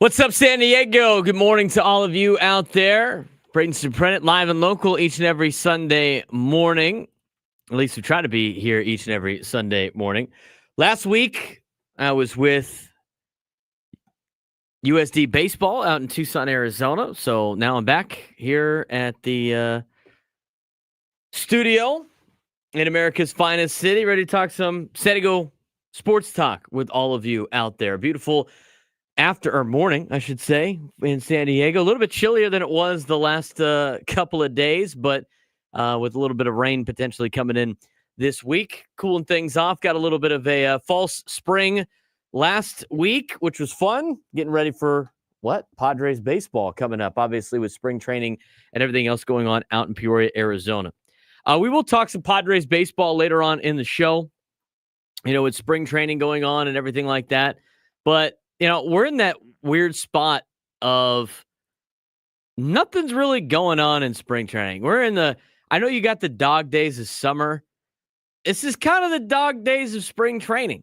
What's up, San Diego? Good morning to all of you out there. Braden Surprenant, live and local each and every Sunday morning. At least we try to be here each and every Sunday morning. Last week, I was with USD Baseball out in Tucson, Arizona. So now I'm back here at the studio in America's finest city, ready to talk some San Diego sports talk with all of you out there. Beautiful morning, I should say, in San Diego. A little bit chillier than it was the last couple of days, but with a little bit of rain potentially coming in this week, cooling things off. Got a little bit of a false spring last week, which was fun. Getting ready for Padres baseball coming up, obviously with spring training and everything else going on out in Peoria, Arizona. We will talk some Padres baseball later on in the show, with spring training going on and everything like that. But we're in that weird spot of nothing's really going on in spring training. I know you got the dog days of summer. This is kind of the dog days of spring training.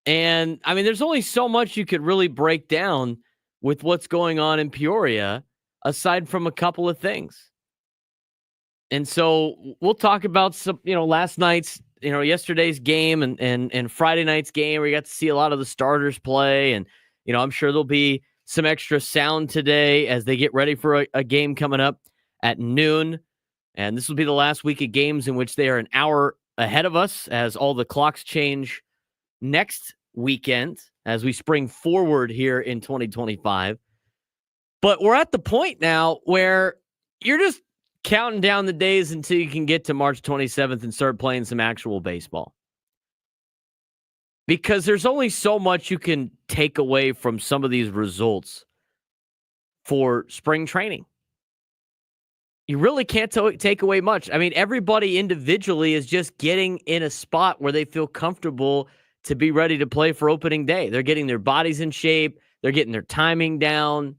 And I mean, there's only so much you could really break down with what's going on in Peoria, aside from a couple of things. And so we'll talk about some, last night's, yesterday's game and Friday night's game where you got to see a lot of the starters play. And, I'm sure there'll be some extra sound today as they get ready for a game coming up at noon. And this will be the last week of games in which they are an hour ahead of us as all the clocks change next weekend as we spring forward here in 2025. But we're at the point now where you're just counting down the days until you can get to March 27th and start playing some actual baseball. Because there's only so much you can take away from some of these results for spring training. You really can't take away much. I mean, everybody individually is just getting in a spot where they feel comfortable to be ready to play for opening day. They're getting their bodies in shape. They're getting their timing down.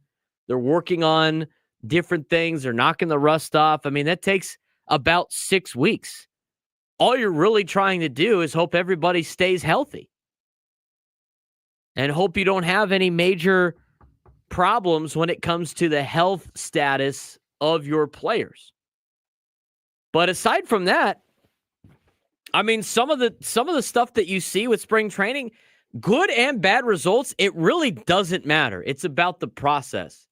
They're working on different things. They're knocking the rust off. I mean, that takes about 6 weeks. All you're really trying to do is hope everybody stays healthy and hope you don't have any major problems when it comes to the health status of your players. But aside from that, I mean, some of the stuff that you see with spring training, good and bad results, it really doesn't matter. It's about the process.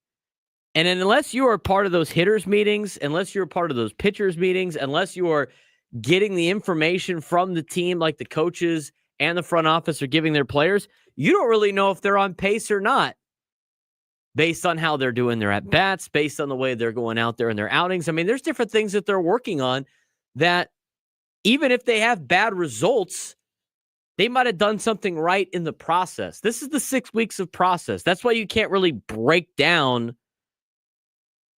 And unless you are part of those hitters meetings, unless you're part of those pitchers meetings, unless you are getting the information from the team like the coaches and the front office are giving their players, you don't really know if they're on pace or not based on how they're doing their at-bats, based on the way they're going out there in their outings. I mean, there's different things that they're working on that even if they have bad results, they might have done something right in the process. This is the 6 weeks of process. That's why you can't really break down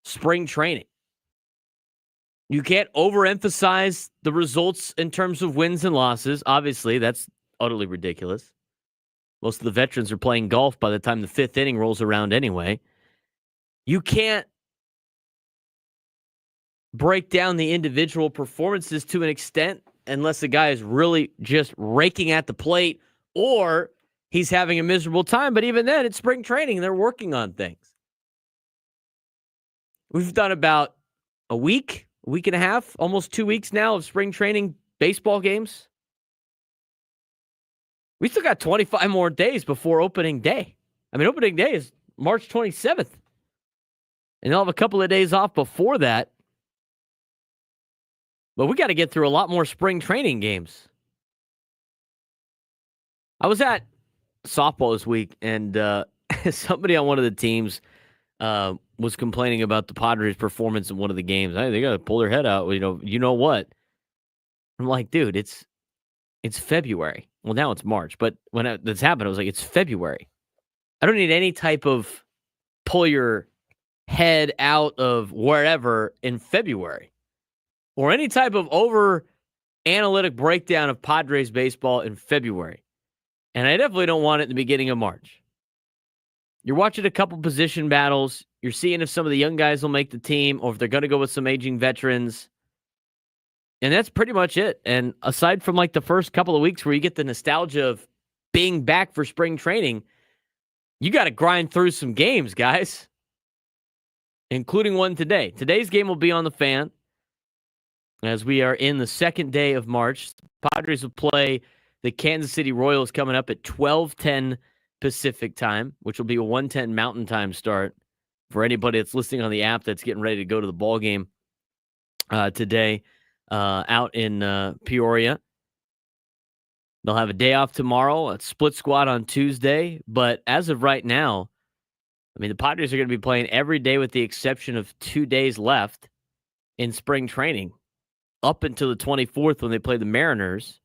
spring training. You can't overemphasize the results in terms of wins and losses. Obviously, that's utterly ridiculous. Most of the veterans are playing golf by the time the 5th inning rolls around anyway. You can't break down the individual performances to an extent unless the guy is really just raking at the plate or he's having a miserable time. But even then, it's spring training and they're working on things. We've done about a week and a half, almost 2 weeks now of spring training baseball games. We still got 25 more days before opening day. I mean, opening day is March 27th. And they'll have a couple of days off before that. But we got to get through a lot more spring training games. I was at softball this week, and somebody on one of the teams was complaining about the Padres' performance in one of the games. They got to pull their head out. You know what? I'm like, dude, it's February. Well, now it's March, but when this happened, I was like, it's February. I don't need any type of pull your head out of wherever in February or any type of over analytic breakdown of Padres baseball in February. And I definitely don't want it in the beginning of March. You're watching a couple position battles. You're seeing if some of the young guys will make the team or if they're going to go with some aging veterans. And that's pretty much it. And aside from like the first couple of weeks where you get the nostalgia of being back for spring training, You got to grind through some games, guys, including one today. Today's game will be on the Fan as we are in the second day of March. The Padres will play the Kansas City Royals coming up at 12:10 Pacific time, which will be a 1:10 Mountain Time start for anybody that's listening on the app that's getting ready to go to the ball game today out in Peoria. They'll have a day off tomorrow, a split squad on Tuesday. But as of right now, I mean, the Padres are going to be playing every day with the exception of 2 days left in spring training up until the 24th when they play the Mariners.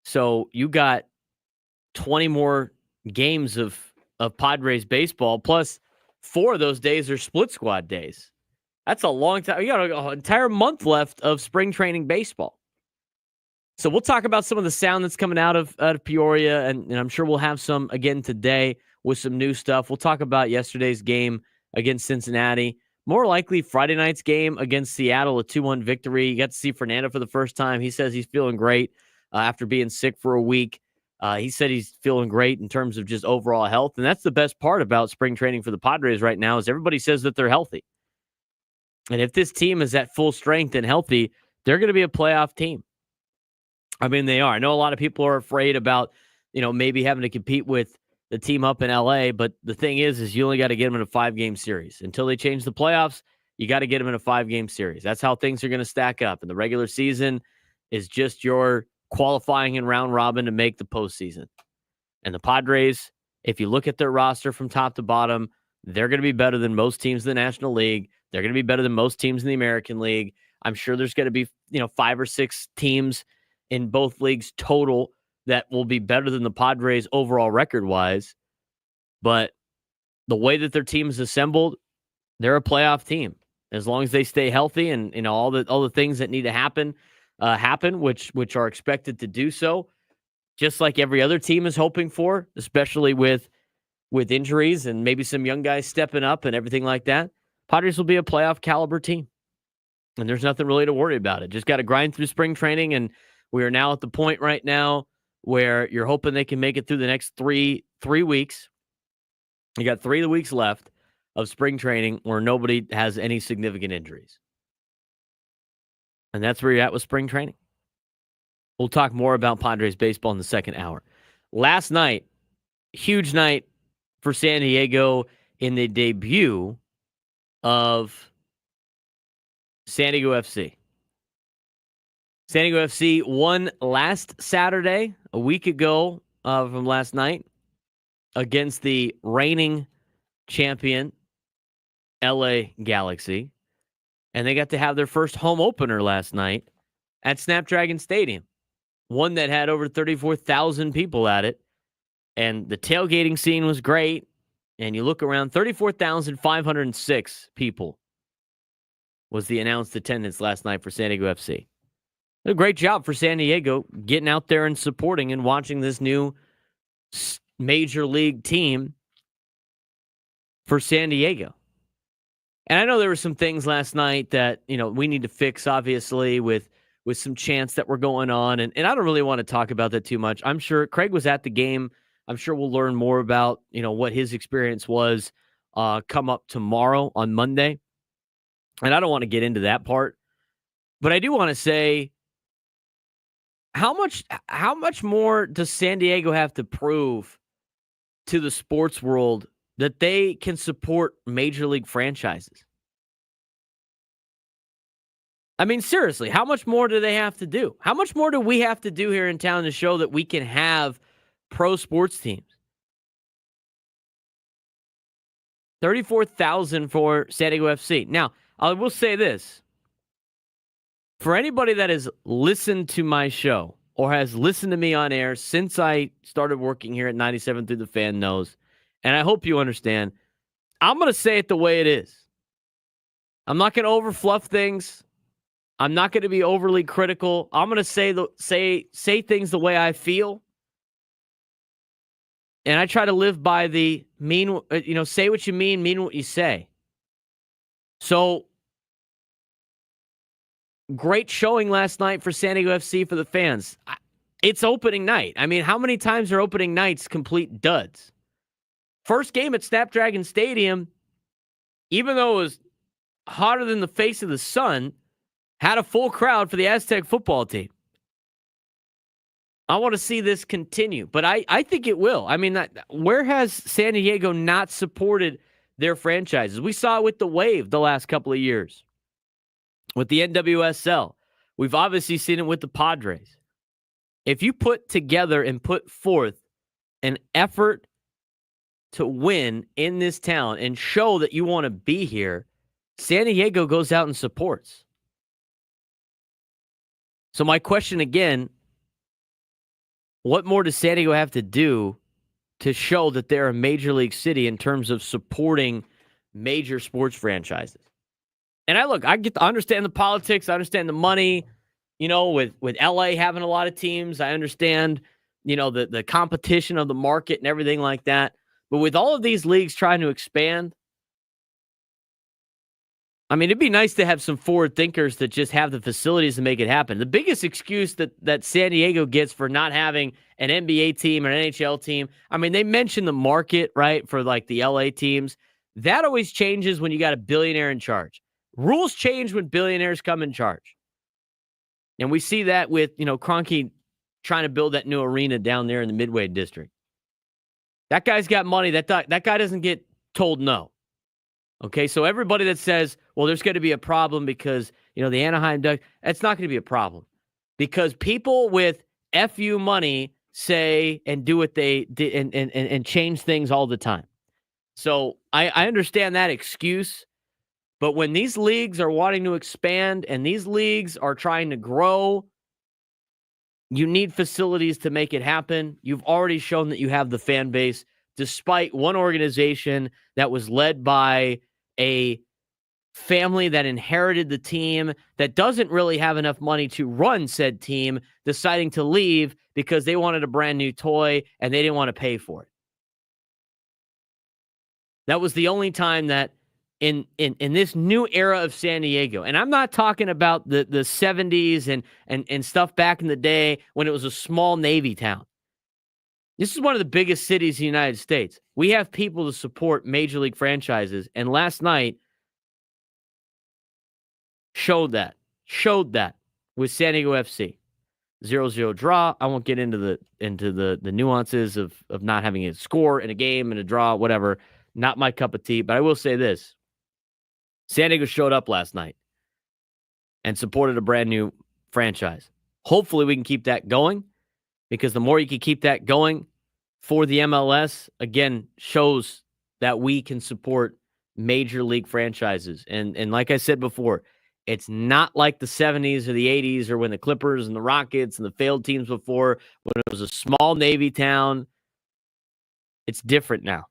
So you got 20 more games of Padres baseball, plus 4 of those days are split squad days. That's a long time. You got an entire month left of spring training baseball. So we'll talk about some of the sound that's coming out of Peoria, and I'm sure we'll have some again today with some new stuff. We'll talk about yesterday's game against Cincinnati. More likely Friday night's game against Seattle, a 2-1 victory. You got to see Fernando for the first time. He says he's feeling great after being sick for a week. He said he's feeling great in terms of just overall health, and that's the best part about spring training for the Padres right now is everybody says that they're healthy. And if this team is at full strength and healthy, they're going to be a playoff team. I mean, they are. I know a lot of people are afraid about, maybe having to compete with the team up in LA, but the thing is you only got to get them in a 5-game series. Until they change the playoffs, you got to get them in a 5-game series. That's how things are going to stack up. And the regular season is just your qualifying and round robin to make the postseason. And the Padres, if you look at their roster from top to bottom, they're going to be better than most teams in the National League. They're going to be better than most teams in the American League. I'm sure there's going to be, 5 or 6 teams in both leagues total that will be better than the Padres overall record-wise. But the way that their team is assembled, they're a playoff team. As long as they stay healthy and all the things that need to happen, which are expected to do so, just like every other team is hoping for, especially with injuries and maybe some young guys stepping up and everything like that. Padres will be a playoff caliber team. And there's nothing really to worry about it. Just got to grind through spring training, and we are now at the point right now where you're hoping they can make it through the next three weeks. You got 3 weeks left of spring training where nobody has any significant injuries. And that's where you're at with spring training. We'll talk more about Padres baseball in the second hour. Last night, huge night for San Diego in the debut of San Diego FC. San Diego FC won last Saturday, a week ago from last night, against the reigning champion, LA Galaxy. And they got to have their first home opener last night at Snapdragon Stadium, one that had over 34,000 people at it. And the tailgating scene was great. And you look around, 34,506 people was the announced attendance last night for San Diego FC. A great job for San Diego getting out there and supporting and watching this new major league team for San Diego. And I know there were some things last night that, we need to fix, obviously, with some chants that were going on. And I don't really want to talk about that too much. I'm sure Craig was at the game. I'm sure we'll learn more about, what his experience was come up tomorrow on Monday. And I don't want to get into that part. But I do want to say, how much more does San Diego have to prove to the sports world that they can support major league franchises? I mean, seriously, how much more do they have to do? How much more do we have to do here in town to show that we can have pro sports teams? 34,000 for San Diego FC. Now, I will say this. For anybody that has listened to my show or has listened to me on air since I started working here at 97 Through the Fan knows, and I hope you understand, I'm going to say it the way it is. I'm not going to overfluff things. I'm not going to be overly critical. I'm going to say things the way I feel. And I try to live by the say what you mean what you say. So, great showing last night for San Diego FC for the fans. It's opening night. I mean, how many times are opening nights complete duds? first game at Snapdragon Stadium, even though it was hotter than the face of the sun, had a full crowd for the Aztec football team. I want to see this continue, but I think it will. I mean, where has San Diego not supported their franchises? We saw it with the Wave the last couple of years, with the NWSL. We've obviously seen it with the Padres. If you put together and put forth an effort to win in this town and show that you want to be here, San Diego goes out and supports. So my question again, what more does San Diego have to do to show that they're a major league city in terms of supporting major sports franchises? And I understand the politics, I understand the money, with LA having a lot of teams, I understand, the competition of the market and everything like that. But with all of these leagues trying to expand, I mean, it'd be nice to have some forward thinkers that just have the facilities to make it happen. The biggest excuse that San Diego gets for not having an NBA team or an NHL team, I mean, they mention the market, right, for like the LA teams. That always changes when you got a billionaire in charge. Rules change when billionaires come in charge. And we see that with, Kroenke trying to build that new arena down there in the Midway district. That guy's got money. That guy doesn't get told no. Okay, so everybody that says, well, there's going to be a problem because, the Anaheim Ducks, that's not going to be a problem. Because people with FU money say and do what they did and change things all the time. So I understand that excuse. But when these leagues are wanting to expand and these leagues are trying to grow, you need facilities to make it happen. You've already shown that you have the fan base, despite one organization that was led by a family that inherited the team that doesn't really have enough money to run said team, deciding to leave because they wanted a brand new toy and they didn't want to pay for it. That was the only time that in this new era of San Diego, and I'm not talking about the 70s and stuff back in the day when it was a small Navy town. This is one of the biggest cities in the United States. We have people to support major league franchises, and last night showed that with San Diego FC. 0-0 draw. I won't get into the nuances of not having a score in a game and a draw, whatever. Not my cup of tea, but I will say this. San Diego showed up last night and supported a brand new franchise. Hopefully we can keep that going, because the more you can keep that going for the MLS, again, shows that we can support major league franchises. And like I said before, it's not like the 70s or the 80s or when the Clippers and the Rockets and the failed teams before, when it was a small Navy town. It's different now.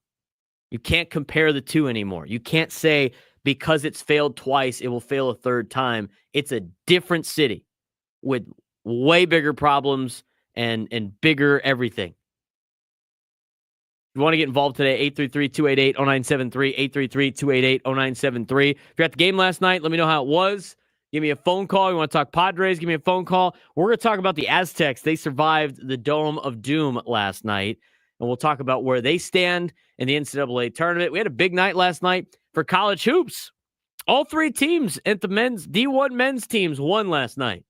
You can't compare the two anymore. You can't say because it's failed twice, it will fail a third time. It's a different city with way bigger problems and bigger everything. If you want to get involved today, 833-288-0973, 833-288-0973. If you're at the game last night, let me know how it was. Give me a phone call. You want to talk Padres, give me a phone call. We're going to talk about the Aztecs. They survived the Dome of Doom last night, and we'll talk about where they stand in the NCAA tournament. We had a big night last night for college hoops. All three teams at the D1 men's teams won last night.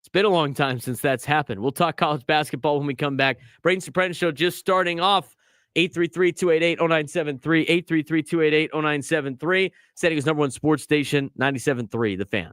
It's been a long time since that's happened. We'll talk college basketball when we come back. Braden Surprenant Show just starting off. 833-288-0973, 833-288-0973. San Diego's number one sports station, 97.3 The Fan.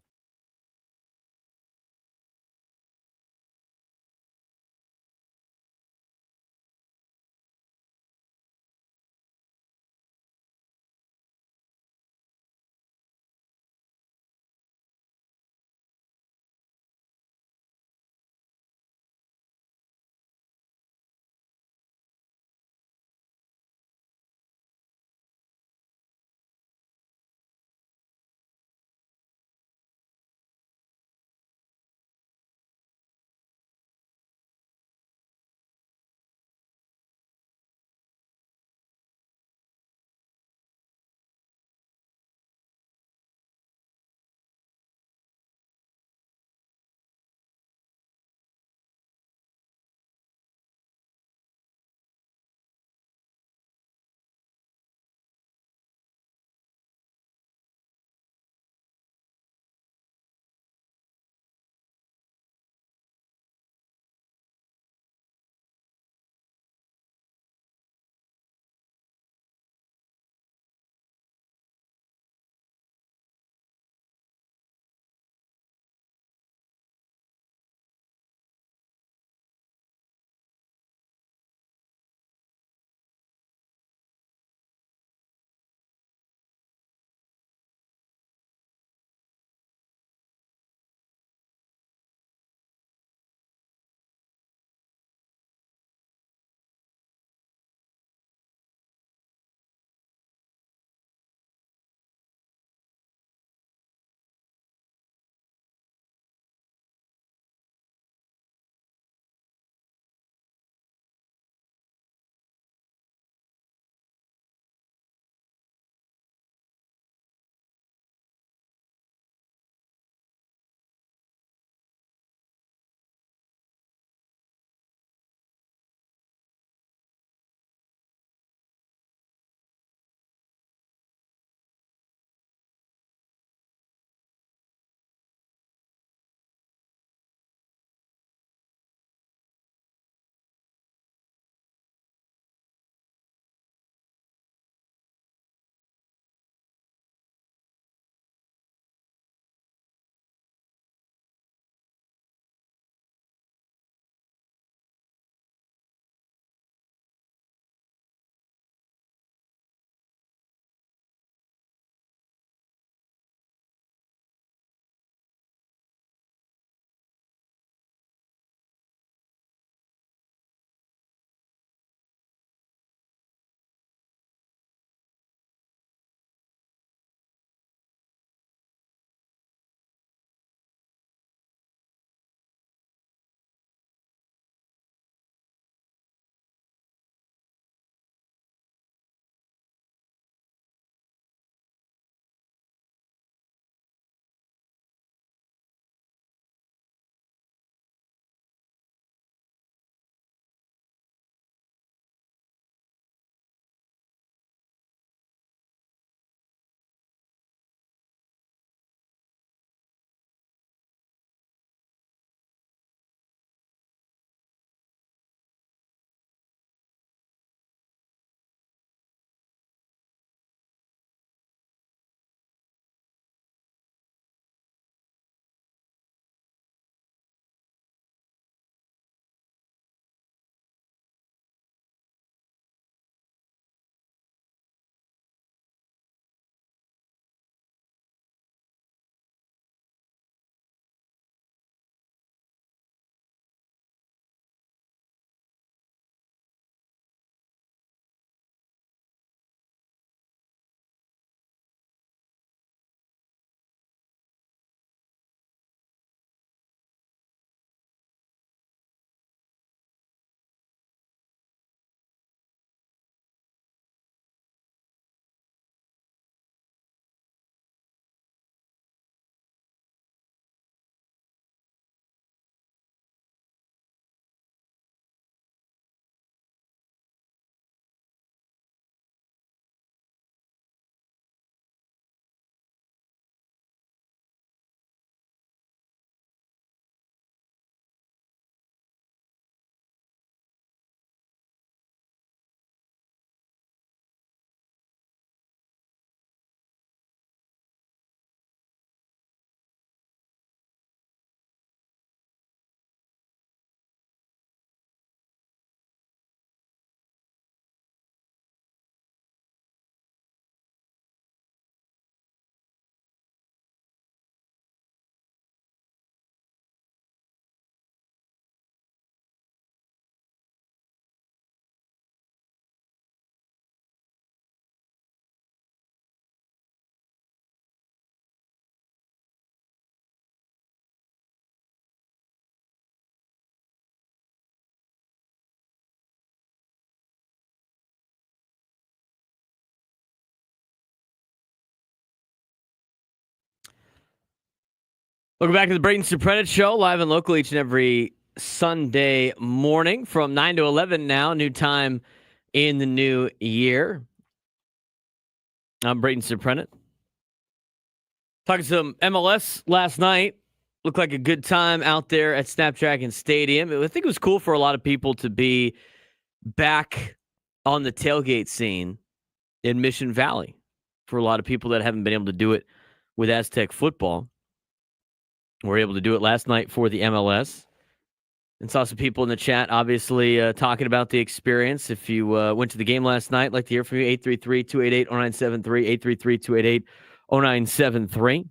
Welcome back to the Braden Surprenant Show, live and local each and every Sunday morning from 9 to 11 now, new time in the new year. I'm Braden Surprenant. Talking some MLS last night. Looked like a good time out there at Snapdragon Stadium. I think it was cool for a lot of people to be back on the tailgate scene in Mission Valley. For a lot of people that haven't been able to do it with Aztec football. We're able to do it last night for the MLS. And saw some people in the chat, obviously, talking about the experience. If you went to the game last night, I'd like to hear from you. 833-288-0973, 833-288-0973.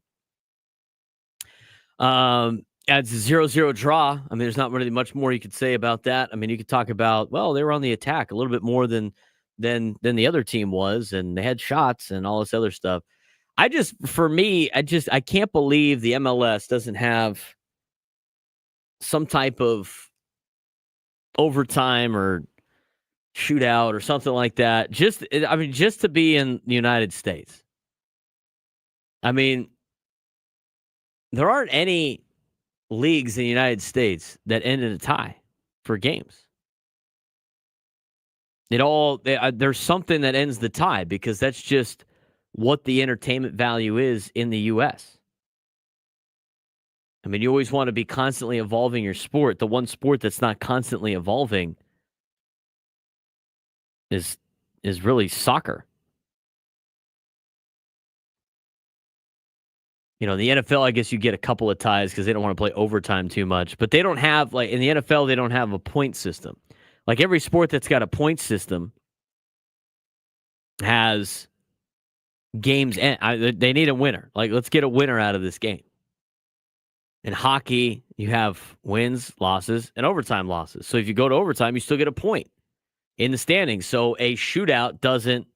It's a 0-0 draw. I mean, there's not really much more you could say about that. I mean, you could talk about, well, they were on the attack a little bit more than the other team was, and they had shots and all this other stuff. I can't believe the MLS doesn't have some type of overtime or shootout or something like that. Just to be in the United States. I mean, there aren't any leagues in the United States that end in a tie for games. There's something that ends the tie because that's just what the entertainment value is in the U.S. I mean, you always want to be constantly evolving your sport. The one sport that's not constantly evolving is really soccer. You know, in the NFL, I guess you get a couple of ties because they don't want to play overtime too much. But they don't have, in the NFL, they don't have a point system. Like every sport that's got a point system has games. They need a winner. Like, let's get a winner out of this game. In hockey, you have wins, losses, and overtime losses. So if you go to overtime, you still get a point in the standings. So a shootout doesn't,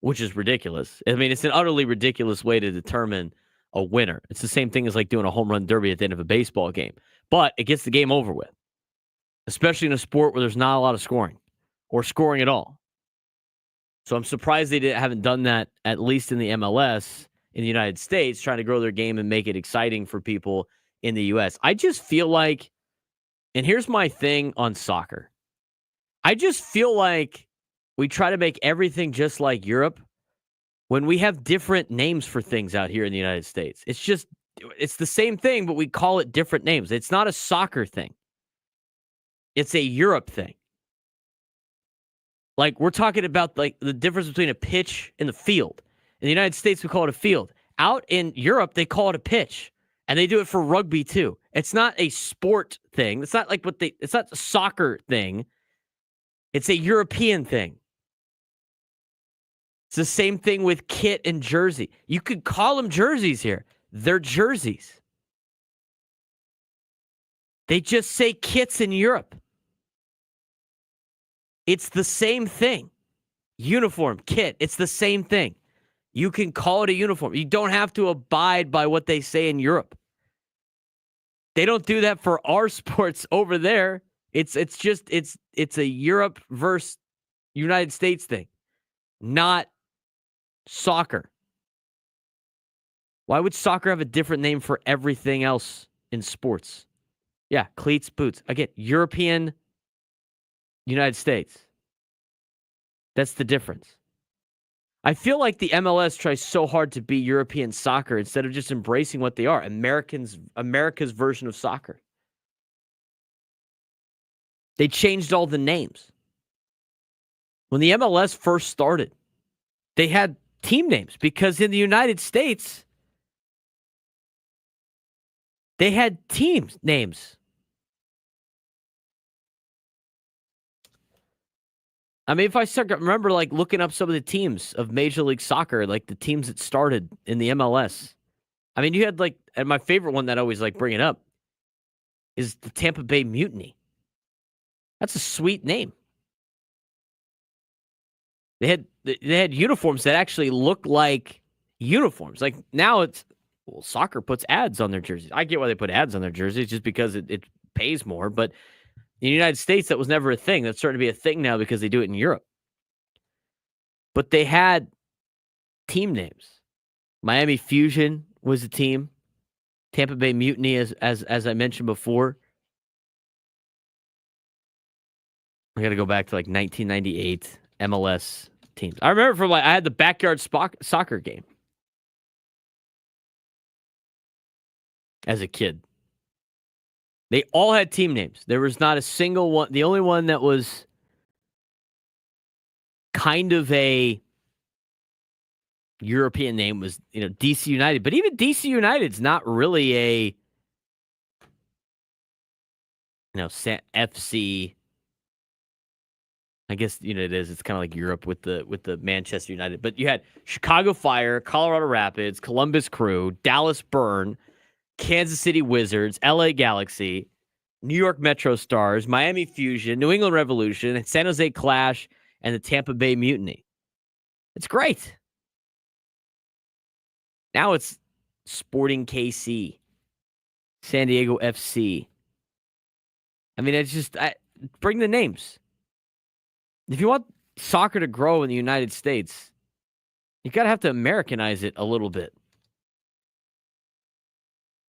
which is ridiculous. I mean, it's an utterly ridiculous way to determine a winner. It's the same thing as like doing a home run derby at the end of a baseball game. But it gets the game over with, especially in a sport where there's not a lot of scoring or scoring at all. So I'm surprised they haven't done that, at least in the MLS in the United States, trying to grow their game and make it exciting for people in the U.S. I just feel like, and here's my thing on soccer. I just feel like we try to make everything just like Europe when we have different names for things out here in the United States. It's the same thing, but we call it different names. It's not a soccer thing. It's a Europe thing. Like, we're talking about like the difference between a pitch and the field. In the United States, we call it a field. Out in Europe, they call it a pitch. And they do it for rugby too. It's not a sport thing. It's not like it's not a soccer thing. It's a European thing. It's the same thing with kit and jersey. You could call them jerseys here. They're jerseys. They just say kits in Europe. It's the same thing. Uniform, kit, it's the same thing. You can call it a uniform. You don't have to abide by what they say in Europe. They don't do that for our sports over there. It's a Europe versus United States thing, not soccer. Why would soccer have a different name for everything else in sports? Yeah, cleats, boots. Again, European, United States. That's the difference. I feel like the MLS tries so hard to be European soccer instead of just embracing what they are, America's version of soccer. They changed all the names. When the MLS first started, they had team names because in the United States, they had team names. I mean, if I remember like looking up some of the teams of Major League Soccer, like the teams that started in the MLS. I mean, you had like, and my favorite one that I always like bringing up is the Tampa Bay Mutiny. That's a sweet name. They had uniforms that actually look like uniforms. Like now soccer puts ads on their jerseys. I get why they put ads on their jerseys just because it pays more, but in the United States, that was never a thing. That's starting to be a thing now because they do it in Europe. But they had team names. Miami Fusion was a team. Tampa Bay Mutiny, as I mentioned before. I got to go back to like 1998 MLS teams. I remember from I had the backyard soccer game as a kid. They all had team names. There was not a single one. The only one that was kind of a European name was, DC United. But even DC United's not really a, FC. I guess it is. It's kind of like Europe with the Manchester United. But you had Chicago Fire, Colorado Rapids, Columbus Crew, Dallas Burn, Kansas City Wizards, LA Galaxy, New York Metro Stars, Miami Fusion, New England Revolution, San Jose Clash, and the Tampa Bay Mutiny. It's great. Now it's Sporting KC, San Diego FC. I mean, it's just bring the names. If you want soccer to grow in the United States, you got to have to Americanize it a little bit.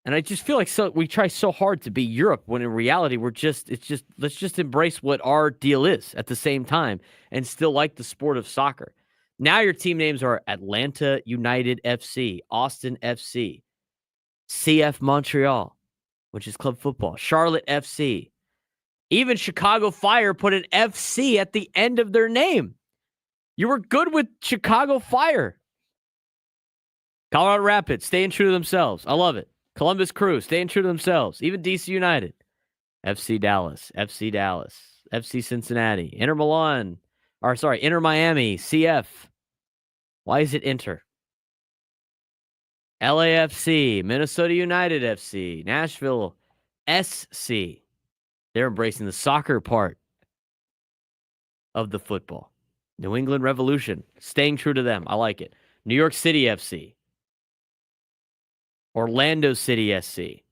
And I just feel like we try so hard to be Europe when in reality let's just embrace what our deal is at the same time and still like the sport of soccer. Now your team names are Atlanta United FC, Austin FC, CF Montreal, which is club football, Charlotte FC. Even Chicago Fire put an FC at the end of their name. You were good with Chicago Fire. Colorado Rapids, staying true to themselves. I love it. Columbus Crew, staying true to themselves. Even DC United. FC Dallas, FC Cincinnati, Inter Miami, CF. Why is it Inter? LAFC, Minnesota United FC, Nashville SC. They're embracing the soccer part of the football. New England Revolution, staying true to them. I like it. New York City FC. Orlando City SC.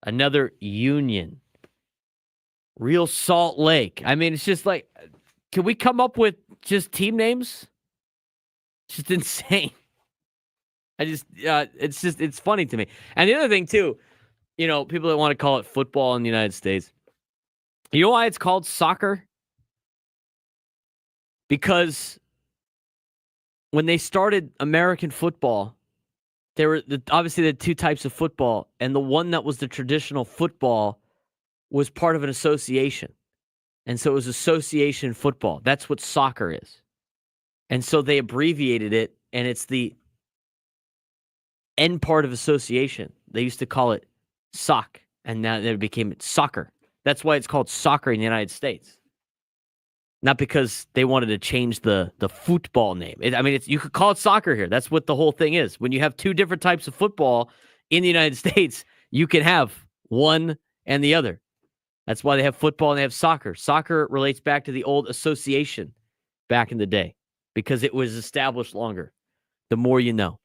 Another Union. Real Salt Lake. I mean, it's just like, can we come up with just team names? It's just insane. It's funny to me. And the other thing, too, people that want to call it football in the United States, you know why it's called soccer? Because when they started American football, there were obviously the two types of football, and the one that was the traditional football was part of an association. And so it was association football. That's what soccer is. And so they abbreviated it, and it's the end part of association. They used to call it soc, and now it became soccer. That's why it's called soccer in the United States. Not because they wanted to change the football name. You could call it soccer here. That's what the whole thing is. When you have two different types of football in the United States, you can have one and the other. That's why they have football and they have soccer. Soccer relates back to the old association back in the day because it was established longer. The more you know.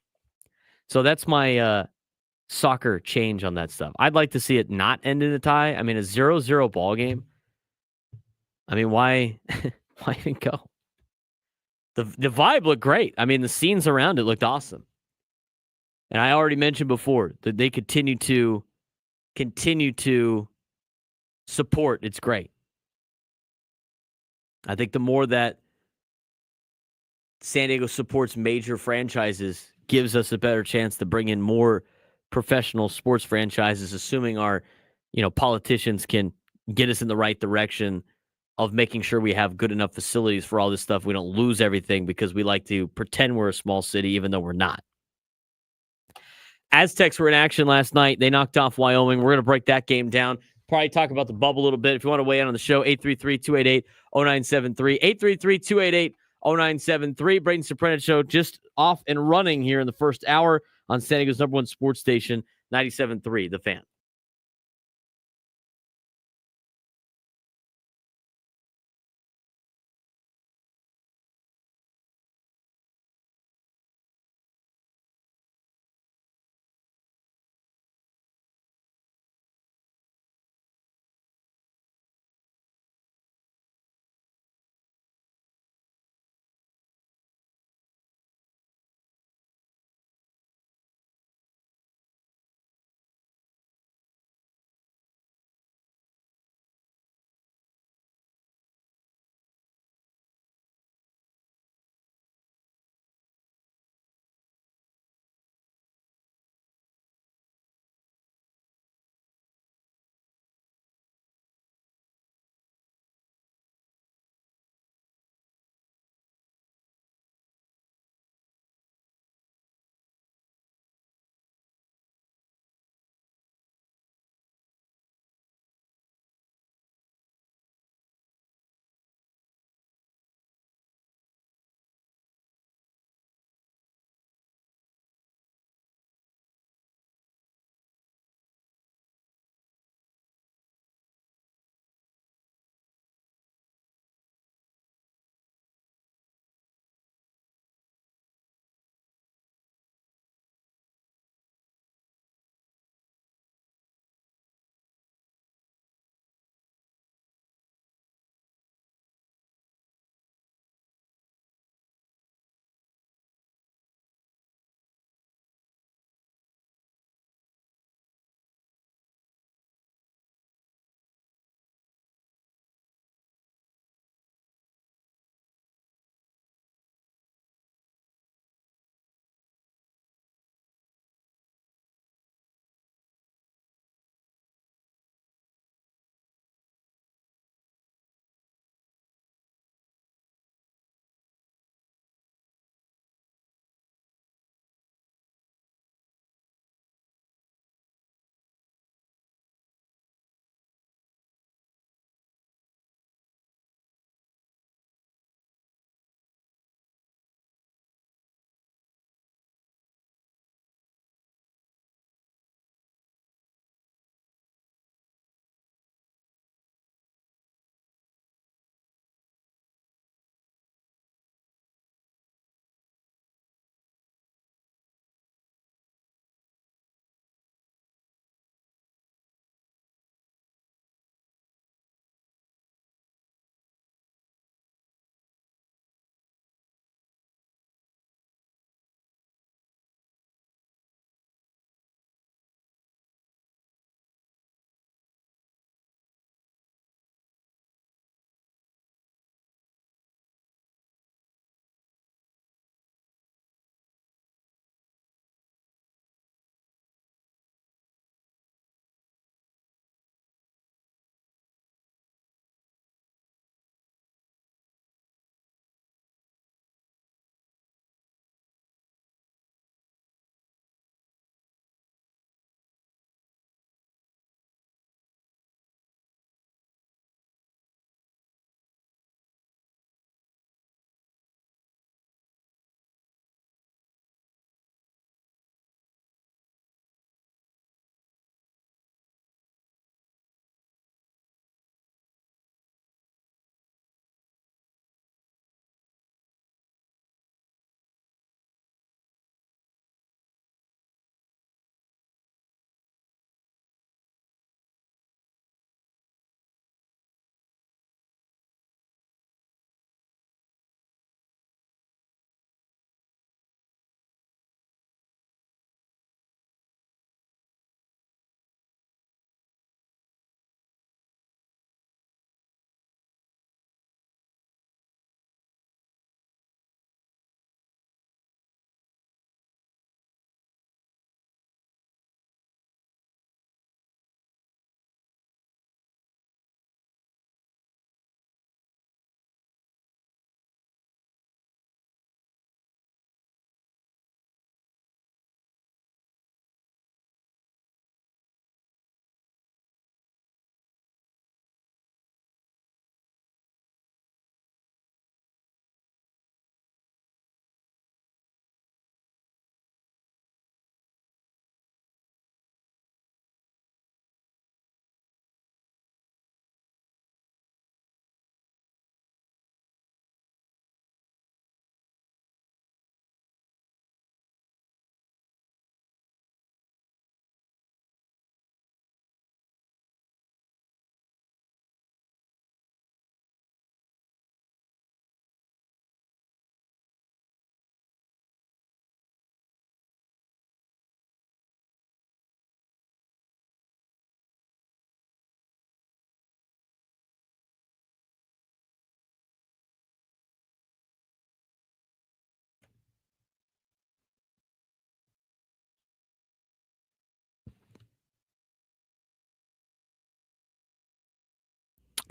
So that's my soccer change on that stuff. I'd like to see it not end in a tie. I mean, a 0-0 ball game. I mean, why even go? The vibe looked great. I mean, the scenes around it looked awesome. And I already mentioned before that they continue to support. It's great. I think the more that San Diego supports major franchises gives us a better chance to bring in more professional sports franchises, assuming our, politicians can get us in the right direction of making sure we have good enough facilities for all this stuff. We don't lose everything because we like to pretend we're a small city, even though we're not. Aztecs were in action last night. They knocked off Wyoming. We're going to break that game down. Probably talk about the bubble a little bit. If you want to weigh in on the show, 833-288-0973. 833-288-0973. Braden Surprenant Show just off and running here in the first hour on San Diego's number one sports station, 97.3 The Fan.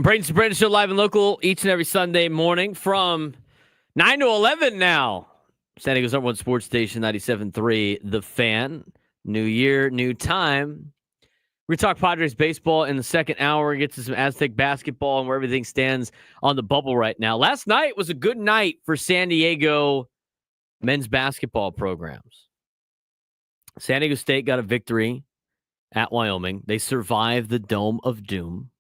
Braden Surprenant show live and local each and every Sunday morning from 9 to 11 now. San Diego's number one sports station, 97.3 The Fan. New year, new time. We talk Padres baseball in the second hour, get to some Aztec basketball and where everything stands on the bubble right now. Last night was a good night for San Diego men's basketball programs. San Diego State got a victory at Wyoming. They survived the Dome of Doom.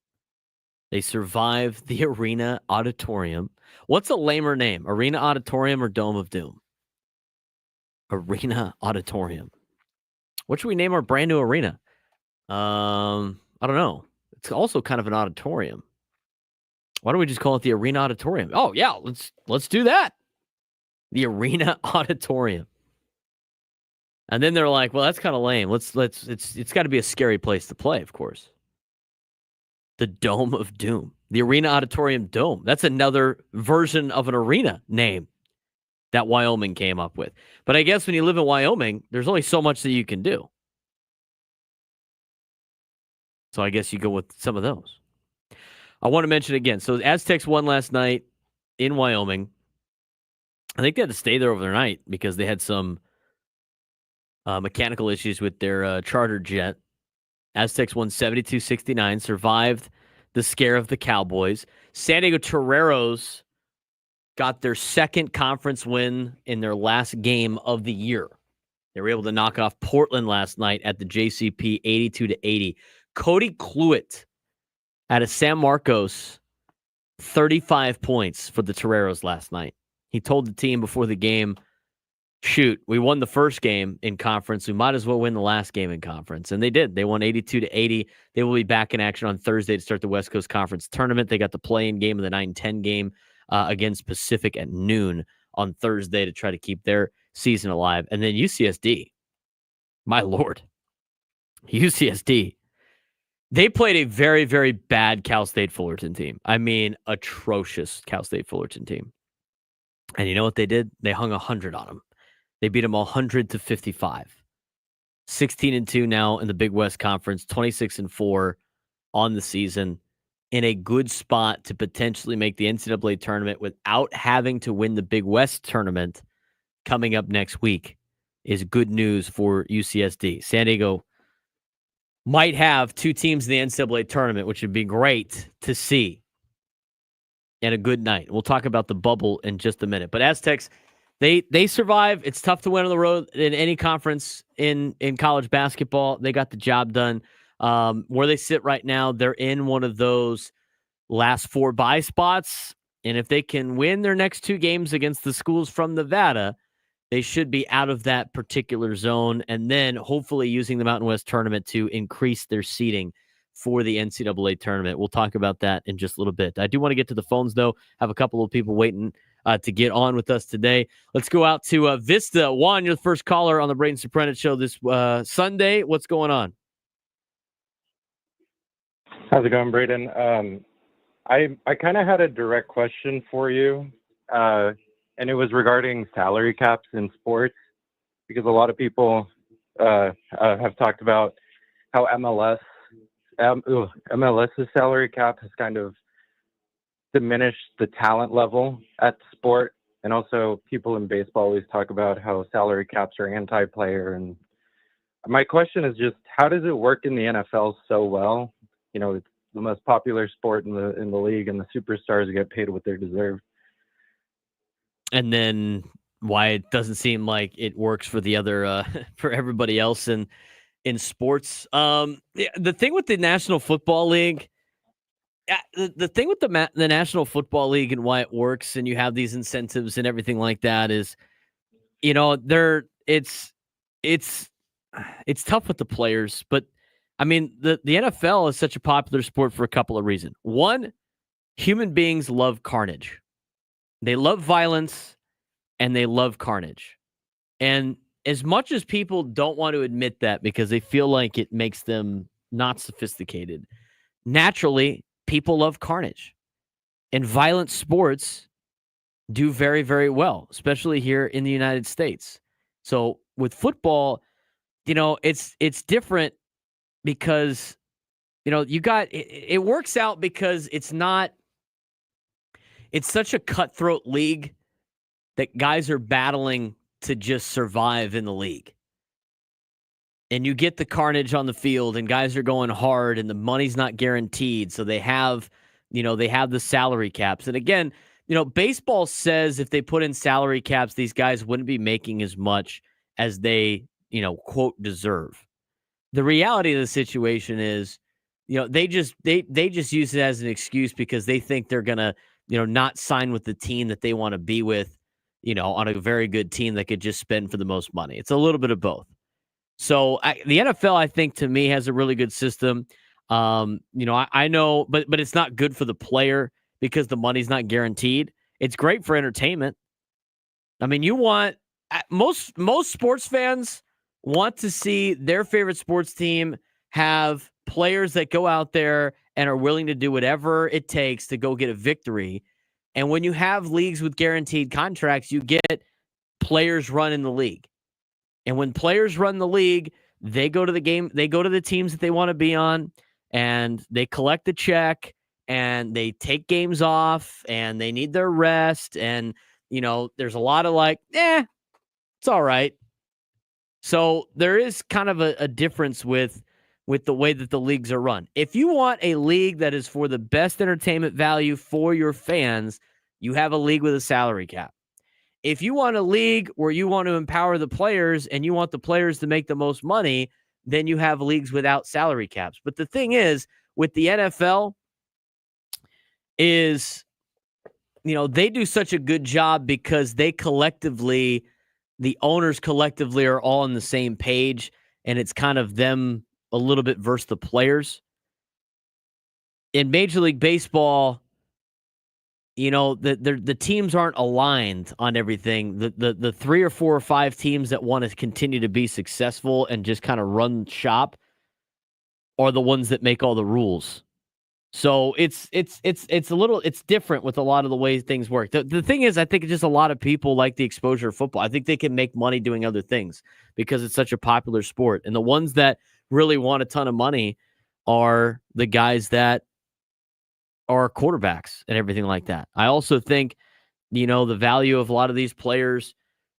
They survived the Arena Auditorium. What's a lamer name? Arena Auditorium or Dome of Doom? Arena Auditorium. What should we name our brand new arena? I don't know. It's also kind of an auditorium. Why don't we just call it the Arena Auditorium? Oh yeah, let's do that. The Arena Auditorium. And then they're like, well, that's kind of lame. It's got to be a scary place to play, of course. The Dome of Doom. The Arena Auditorium Dome. That's another version of an arena name that Wyoming came up with. But I guess when you live in Wyoming, there's only so much that you can do. So I guess you go with some of those. I want to mention again. So Aztecs won last night in Wyoming. I think they had to stay there overnight because they had some mechanical issues with their charter jet. Aztecs won 72-69, survived the scare of the Cowboys. San Diego Toreros got their second conference win in their last game of the year. They were able to knock off Portland last night at the JCP 82-80. Cody Cluett out of San Marcos, 35 points for the Toreros last night. He told the team before the game, shoot, we won the first game in conference. We might as well win the last game in conference. And they did. They won 82-80. They will be back in action on Thursday to start the West Coast Conference tournament. They got the play-in game of the 9-10 game against Pacific at noon on Thursday to try to keep their season alive. And then UCSD, my Lord, UCSD. They played a very, very bad Cal State Fullerton team. I mean, atrocious Cal State Fullerton team. And you know what they did? They hung 100 on them. They beat them 100-55. 16-2 now in the Big West Conference, 26-4 on the season, in a good spot to potentially make the NCAA tournament without having to win the Big West tournament coming up next week is good news for UCSD. San Diego might have two teams in the NCAA tournament, which would be great to see. And a good night. We'll talk about the bubble in just a minute. But Aztecs, they survive. It's tough to win on the road in any conference in college basketball. They got the job done. Where they sit right now, they're in one of those last four bye spots. And if they can win their next two games against the schools from Nevada, they should be out of that particular zone. And then hopefully using the Mountain West tournament to increase their seeding for the NCAA tournament. We'll talk about that in just a little bit. I do want to get to the phones, though. Have a couple of people waiting to get on with us today. Let's go out to Vista. Juan, you're the first caller on the Braden Surprenant show this Sunday. What's going on? How's it going, Braden? I kind of had a direct question for you, and it was regarding salary caps in sports, because a lot of people have talked about how MLS's salary cap has kind of diminished the talent level at the sport. And also people in baseball always talk about how salary caps are anti-player. And my question is just, how does it work in the NFL so well? You know, it's the most popular sport in the league, and the superstars get paid what they deserve. And then why it doesn't seem like it works for the other, for everybody else in sports. The thing with the National Football League, the thing with the National Football League and why it works, and you have these incentives and everything like that, is, you know, it's tough with the players. But I mean, the NFL is such a popular sport for a couple of reasons. One, human beings love carnage. They love violence and they love carnage. And as much as people don't want to admit that because they feel like it makes them not sophisticated, naturally, people love carnage. And violent sports do very, very well, especially here in the United States. So with football, you know, it's different because you got it works out because it's such a cutthroat league that guys are battling to just survive in the league. And you get the carnage on the field and guys are going hard and the money's not guaranteed. So they have the salary caps. And again, baseball says if they put in salary caps, these guys wouldn't be making as much as they, quote, deserve. The reality of the situation is, they just use it as an excuse because they think they're going to, not sign with the team that they want to be with, on a very good team that could just spend for the most money. It's a little bit of both. So the NFL, I think, to me, has a really good system. I know, but it's not good for the player because the money's not guaranteed. It's great for entertainment. I mean, most sports fans want to see their favorite sports team have players that go out there and are willing to do whatever it takes to go get a victory. And when you have leagues with guaranteed contracts, you get players running the league. And when players run the league, they go to the game, they go to the teams that they want to be on, and they collect the check, and they take games off, and they need their rest. And, there's a lot of it's all right. So there is kind of a difference with the way that the leagues are run. If you want a league that is for the best entertainment value for your fans, you have a league with a salary cap. If you want a league where you want to empower the players and you want the players to make the most money, then you have leagues without salary caps. But the thing is, with the NFL, is, they do such a good job because the owners collectively are all on the same page, and it's kind of them a little bit versus the players. In Major League Baseball, the teams aren't aligned on everything. The 3 or 4 or 5 teams that want to continue to be successful and just kind of run shop are the ones that make all the rules. So it's different with a lot of the ways things work. The thing is, I think just a lot of people like the exposure of football. I think they can make money doing other things because it's such a popular sport. And the ones that really want a ton of money are the guys that are quarterbacks and everything like that. I also think, the value of a lot of these players,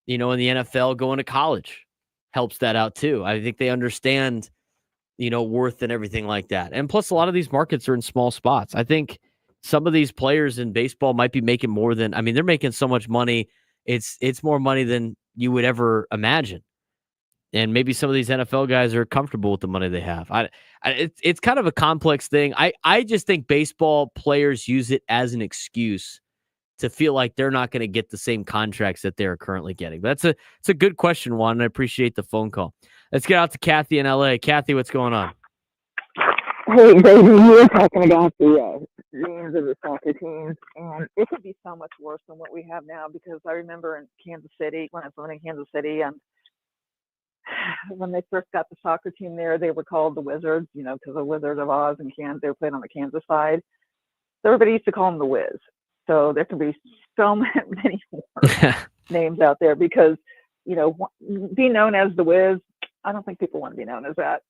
in the NFL going to college helps that out too. I think they understand, worth and everything like that. And plus, a lot of these markets are in small spots. I think some of these players in baseball might be making more than, they're making so much money. It's more money than you would ever imagine. And maybe some of these NFL guys are comfortable with the money they have. It's kind of a complex thing. I just think baseball players use it as an excuse to feel like they're not going to get the same contracts that they're currently getting. But it's a good question, Juan, and I appreciate the phone call. Let's get out to Kathy in LA. Kathy, what's going on? Hey, Braden, you were talking about the names of the soccer teams, and it could be so much worse than what we have now because I remember in Kansas City, when I was living in Kansas City, and when they first got the soccer team there, they were called the Wizards, because of Wizard of Oz and they were playing on the Kansas side. So everybody used to call them the Wiz. So there can be so many more names out there because, being known as the Wiz, I don't think people want to be known as that.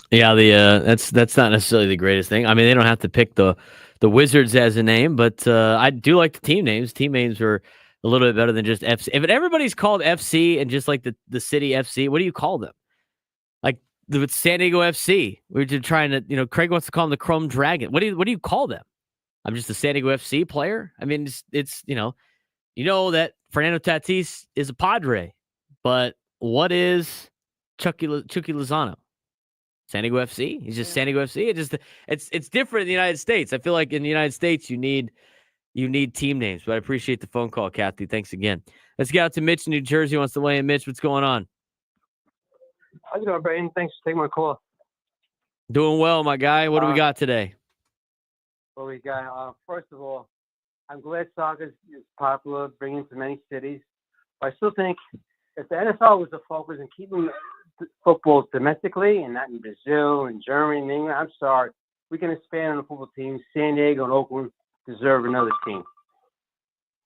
Yeah, that's not necessarily the greatest thing. They don't have to pick the Wizards as a name, but I do like the team names. Team names are a little bit better than just FC. If everybody's called FC and just like the city FC, what do you call them? Like the San Diego FC. We're just trying to, Craig wants to call them the Chrome Dragon. What do you call them? I'm just a San Diego FC player. It's that Fernando Tatis is a Padre, but what is Chucky Lozano? San Diego FC? He's just San Diego FC. It's different in the United States. I feel like in the United States you need team names, but I appreciate the phone call, Kathy. Thanks again. Let's get out to Mitch in New Jersey. Wants to weigh in. Mitch, what's going on? How you doing, Braden? Thanks for taking my call. Doing well, my guy. What do we got today? What we got? First of all, I'm glad soccer is popular, bringing to many cities. But I still think if the NFL was to focus on keeping football domestically and not in Brazil and Germany and England, I'm sorry, we can expand on the football teams. San Diego and Oakland deserve another team.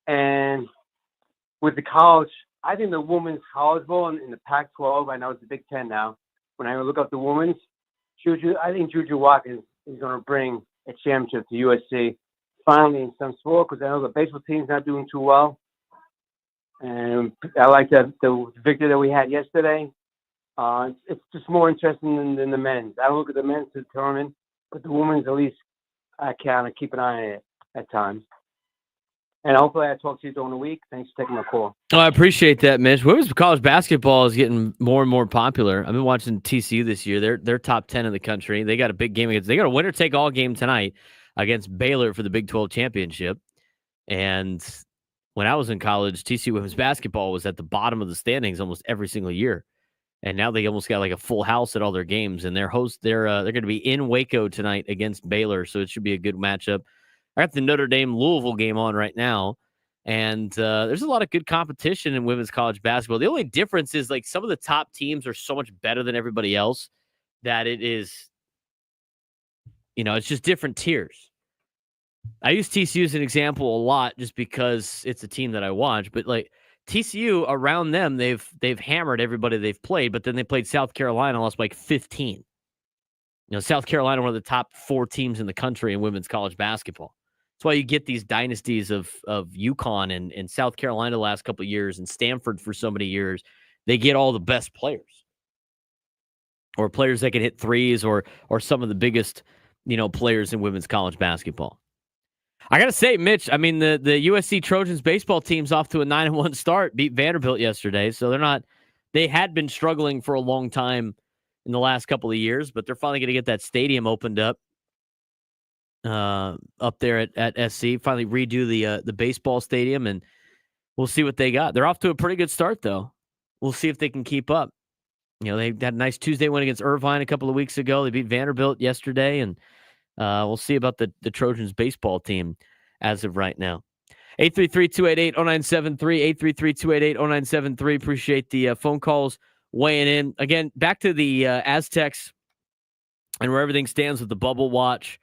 And with the college, I think the women's college ball in the Pac-12, I know it's the Big Ten now. When I look up the women's, I think Juju Watkins is going to bring a championship to USC finally in some sport, because I know the baseball team's not doing too well. And I like the victory that we had yesterday. It's just more interesting than the men's. I don't look at the men's to determine, but the women's, at least I kind of keep an eye on it at times. And hopefully I talk to you during the week. Thanks for taking my call. Oh, I appreciate that, Mitch. Women's college basketball is getting more and more popular. I've been watching TCU this year. They're top 10 in the country. They got a big game against. They got a winner-take-all game tonight against Baylor for the Big 12 championship. And when I was in college, TCU women's basketball was at the bottom of the standings almost every single year. And now they almost got like a full house at all their games. And they're going to be in Waco tonight against Baylor, so it should be a good matchup. I got the Notre Dame Louisville game on right now, and there's a lot of good competition in women's college basketball. The only difference is like some of the top teams are so much better than everybody else that it is, it's just different tiers. I use TCU as an example a lot just because it's a team that I watch, but like TCU around them, they've hammered everybody they've played, but then they played South Carolina, lost by like 15. South Carolina, one of the top 4 teams in the country in women's college basketball. That's why you get these dynasties of UConn and South Carolina the last couple of years and Stanford for so many years. They get all the best players or players that can hit threes or some of the biggest, players in women's college basketball. I got to say, Mitch, I mean, the USC Trojans baseball team's off to a 9-1 start, beat Vanderbilt yesterday. So they had been struggling for a long time in the last couple of years, but they're finally going to get that stadium opened up there at SC, finally redo the baseball stadium, and we'll see what they got. They're off to a pretty good start, though. We'll see if they can keep up. They had a nice Tuesday win against Irvine a couple of weeks ago. They beat Vanderbilt yesterday, and we'll see about the Trojans baseball team as of right now. 833-288-0973, 833-288-0973. Appreciate the phone calls weighing in. Again, back to the Aztecs and where everything stands with the bubble watch.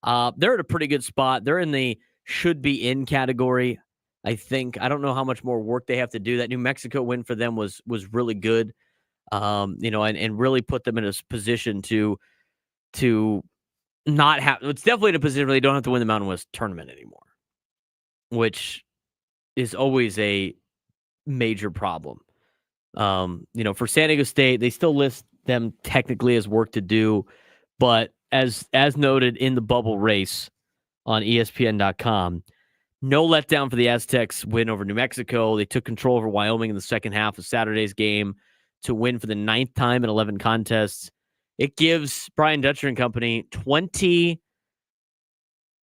They're at a pretty good spot. They're in the should be in category, I think. I don't know how much more work they have to do. That New Mexico win for them was really good, and really put them in a position to not have. It's definitely in a position where they don't have to win the Mountain West tournament anymore, which is always a major problem. For San Diego State, they still list them technically as work to do, but as noted in the bubble race on ESPN.com, no letdown for the Aztecs win over New Mexico. They took control over Wyoming in the second half of Saturday's game to win for the 9th time in 11 contests. It gives Brian Dutcher and company 20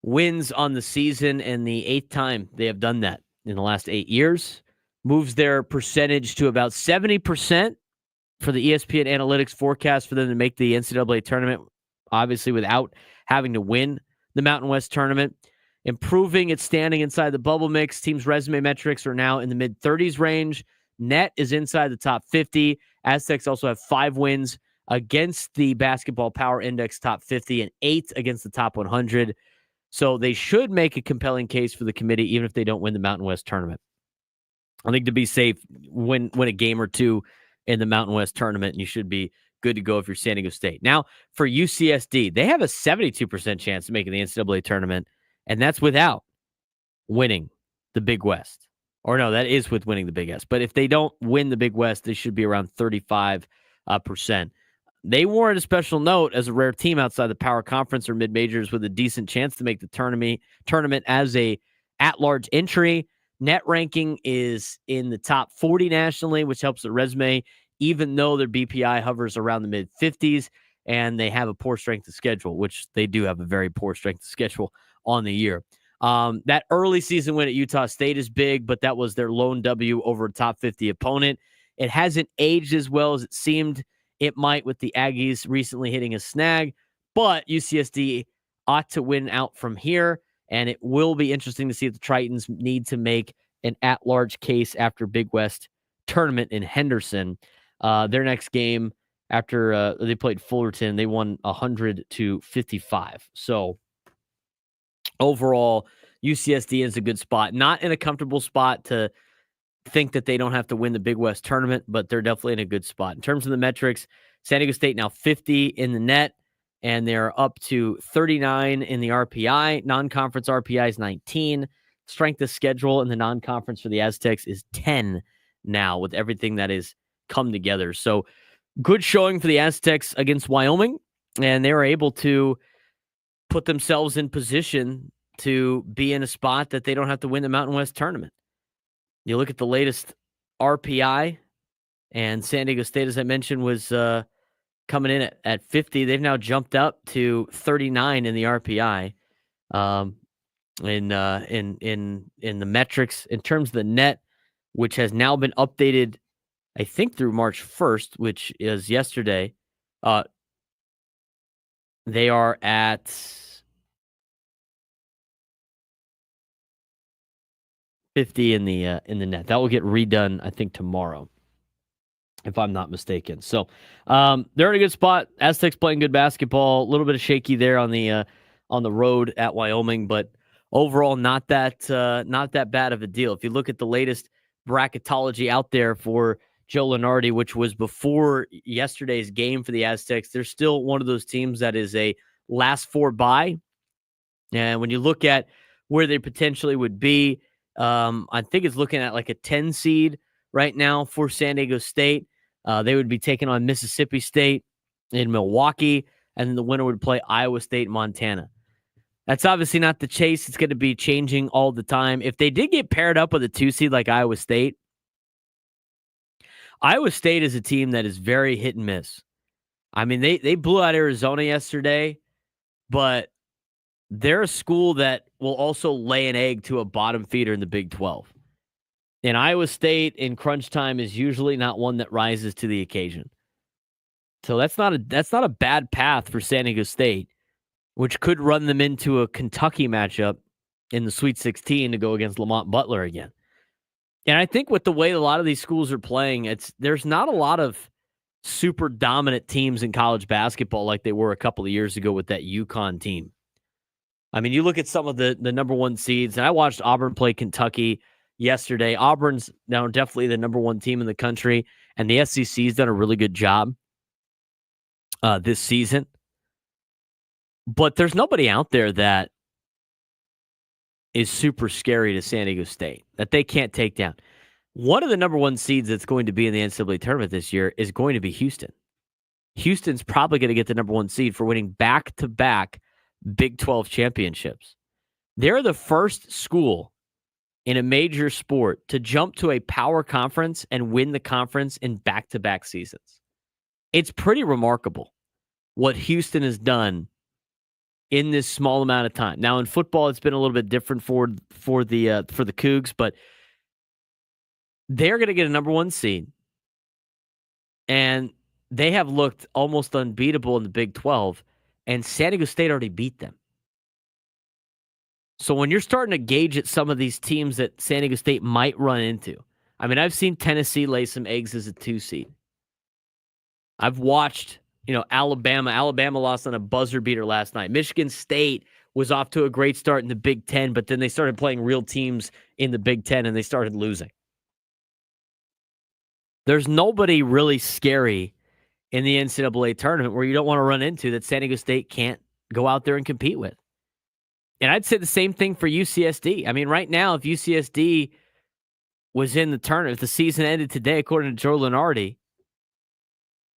wins on the season and the 8th time they have done that in the last 8 years. Moves their percentage to about 70% for the ESPN analytics forecast for them to make the NCAA tournament, obviously without having to win the Mountain West tournament. Improving its standing inside the bubble mix. Team's resume metrics are now in the mid-30s range. Net is inside the top 50. Aztecs also have 5 wins against the Basketball Power Index top 50 and 8 against the top 100. So they should make a compelling case for the committee, even if they don't win the Mountain West tournament. I think to be safe, win a game or two in the Mountain West tournament, and you should be good to go if you're San Diego State. Now, for UCSD, they have a 72% chance of making the NCAA tournament, and that's without winning the Big West. Or no, that is with winning the Big West. But if they don't win the Big West, they should be around 35%. They warrant a special note as a rare team outside the power conference or mid-majors with a decent chance to make the tournament as a at-large entry. Net ranking is in the top 40 nationally, which helps their resume, even though their BPI hovers around the mid-50s, and they have a poor strength of schedule, which they do have a very poor strength of schedule on the year. That early season win at Utah State is big, but that was their lone W over a top 50 opponent. It hasn't aged as well as it seemed it might, with the Aggies recently hitting a snag, but UCSD ought to win out from here, and it will be interesting to see if the Tritons need to make an at-large case after Big West tournament in Henderson. Their next game after they played Fullerton, they won 100-55. So overall, UCSD is a good spot. Not in a comfortable spot to think that they don't have to win the Big West tournament, but they're definitely in a good spot. In terms of the metrics, San Diego State now 50 in the net, and they're up to 39 in the RPI. Non-conference RPI is 19. Strength of schedule in the non-conference for the Aztecs is 10 now, with everything that has come together. So good showing for the Aztecs against Wyoming, and they were able to put themselves in position to be in a spot that they don't have to win the Mountain West tournament. You look at the latest RPI, and San Diego State, as I mentioned, was coming in at 50. They've now jumped up to 39 in the RPI. In the metrics, in terms of the net, which has now been updated, I think through March 1st, which is yesterday. They are at 50 in the net. That will get redone, I think, tomorrow, if I'm not mistaken. So they're in a good spot. Aztecs playing good basketball. A little bit of shaky there on the road at Wyoming, but overall not that bad of a deal. If you look at the latest bracketology out there for Joe Lunardi, which was before yesterday's game for the Aztecs, they're still one of those teams that is a last four bye. And when you look at where they potentially would be, I think it's looking at like a 10 seed right now for San Diego State. They would be taking on Mississippi State in Milwaukee, and then the winner would play Iowa State, Montana. That's obviously not the case. It's going to be changing all the time. If they did get paired up with a 2 seed like Iowa State is a team that is very hit and miss. I mean, they blew out Arizona yesterday, but they're a school that will also lay an egg to a bottom feeder in the Big 12. And Iowa State in crunch time is usually not one that rises to the occasion. So that's not a bad path for San Diego State, which could run them into a Kentucky matchup in the Sweet 16 to go against Lamont Butler again. And I think with the way a lot of these schools are playing, there's not a lot of super dominant teams in college basketball like they were a couple of years ago with that UConn team. I mean, you look at some of the number one seeds, and I watched Auburn play Kentucky yesterday. Auburn's now definitely the number one team in the country, and the SEC's done a really good job this season. But there's nobody out there that is super scary to San Diego State that they can't take down. One of the number one seeds that's going to be in the NCAA tournament this year is going to be Houston. Houston's probably going to get the number one seed for winning back-to-back Big 12 championships. They're the first school in a major sport to jump to a power conference and win the conference in back-to-back seasons. It's pretty remarkable what Houston has done in this small amount of time. Now in football, it's been a little bit different for the Cougs, but they're going to get a number one seed, and they have looked almost unbeatable in the Big 12, and San Diego State already beat them. So when you're starting to gauge at some of these teams that San Diego State might run into, I mean, I've seen Tennessee lay some eggs as a 2 seed. I've watched, Alabama. Alabama lost on a buzzer beater last night. Michigan State was off to a great start in the Big Ten, but then they started playing real teams in the Big Ten, and they started losing. There's nobody really scary in the NCAA tournament where you don't want to run into that San Diego State can't go out there and compete with. And I'd say the same thing for UCSD. I mean, right now, if UCSD was in the tournament, if the season ended today, according to Joe Lunardi,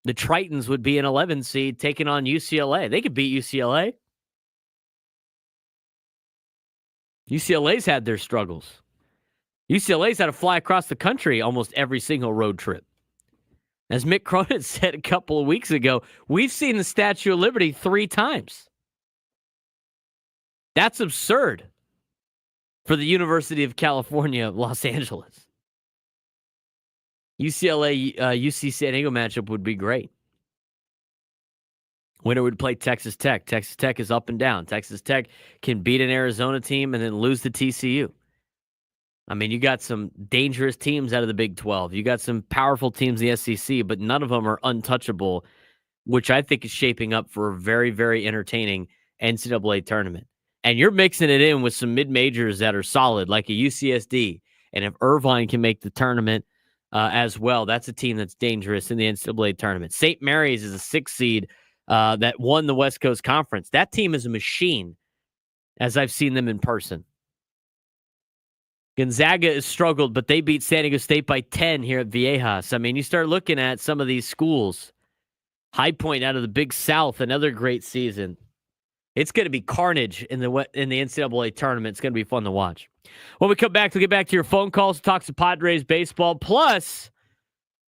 the Tritons would be an 11 seed taking on UCLA. They could beat UCLA. UCLA's had their struggles. UCLA's had to fly across the country almost every single road trip. As Mick Cronin said a couple of weeks ago, we've seen the Statue of Liberty 3 times. That's absurd for the University of California, Los Angeles. UCLA, UC San Diego matchup would be great. Winner would play Texas Tech. Texas Tech is up and down. Texas Tech can beat an Arizona team and then lose to TCU. I mean, you got some dangerous teams out of the Big 12. You got some powerful teams in the SEC, but none of them are untouchable, which I think is shaping up for a very, very entertaining NCAA tournament. And you're mixing it in with some mid-majors that are solid, like a UCSD. And if Irvine can make the tournament as well, that's a team that's dangerous in the NCAA tournament. St. Mary's is a 6 seed that won the West Coast Conference. That team is a machine, as I've seen them in person. Gonzaga has struggled, but they beat San Diego State by 10 here at Viejas. I mean, you start looking at some of these schools. High Point out of the Big South, another great season. It's going to be carnage in the NCAA tournament. It's going to be fun to watch. When we come back, we'll get back to your phone calls, talk some Padres baseball, plus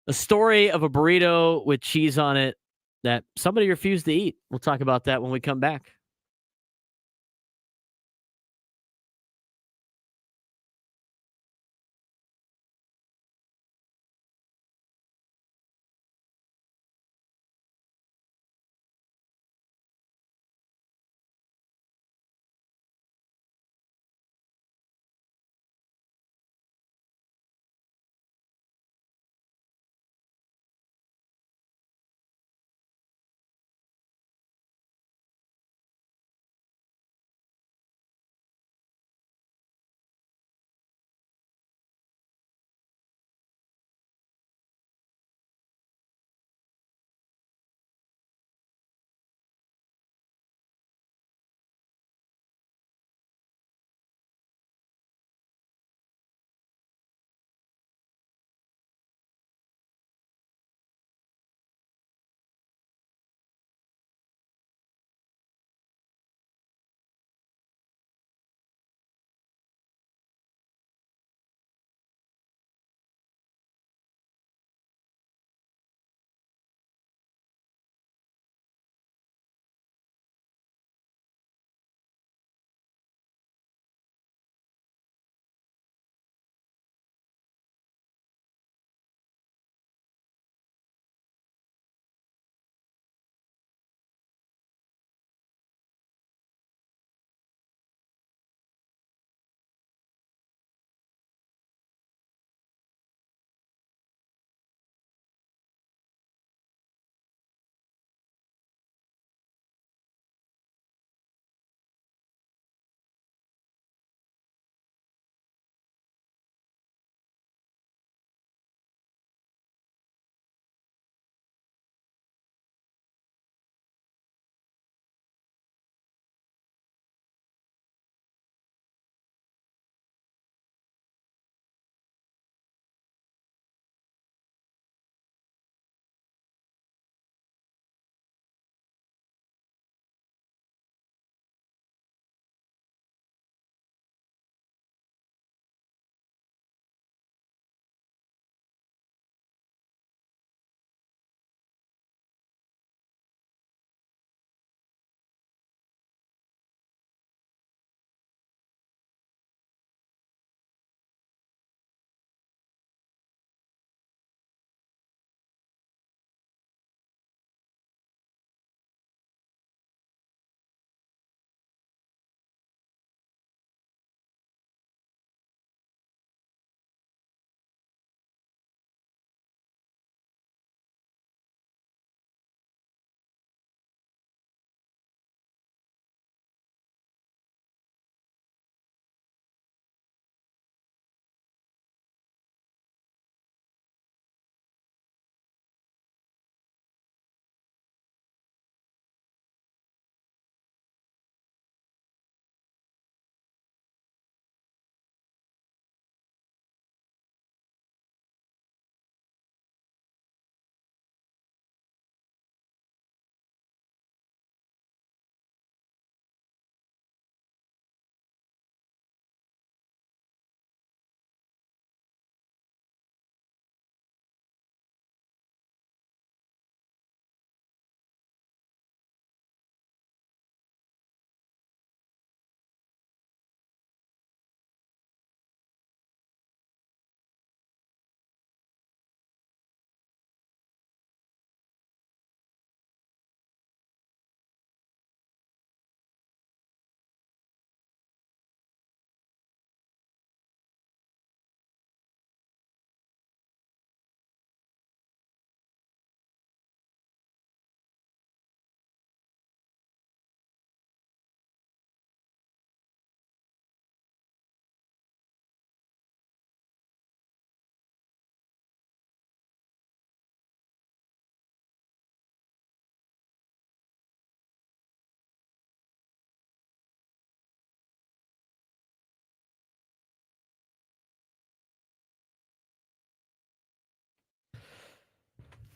a story of a burrito with cheese on it that somebody refused to eat. We'll talk about that when we come back.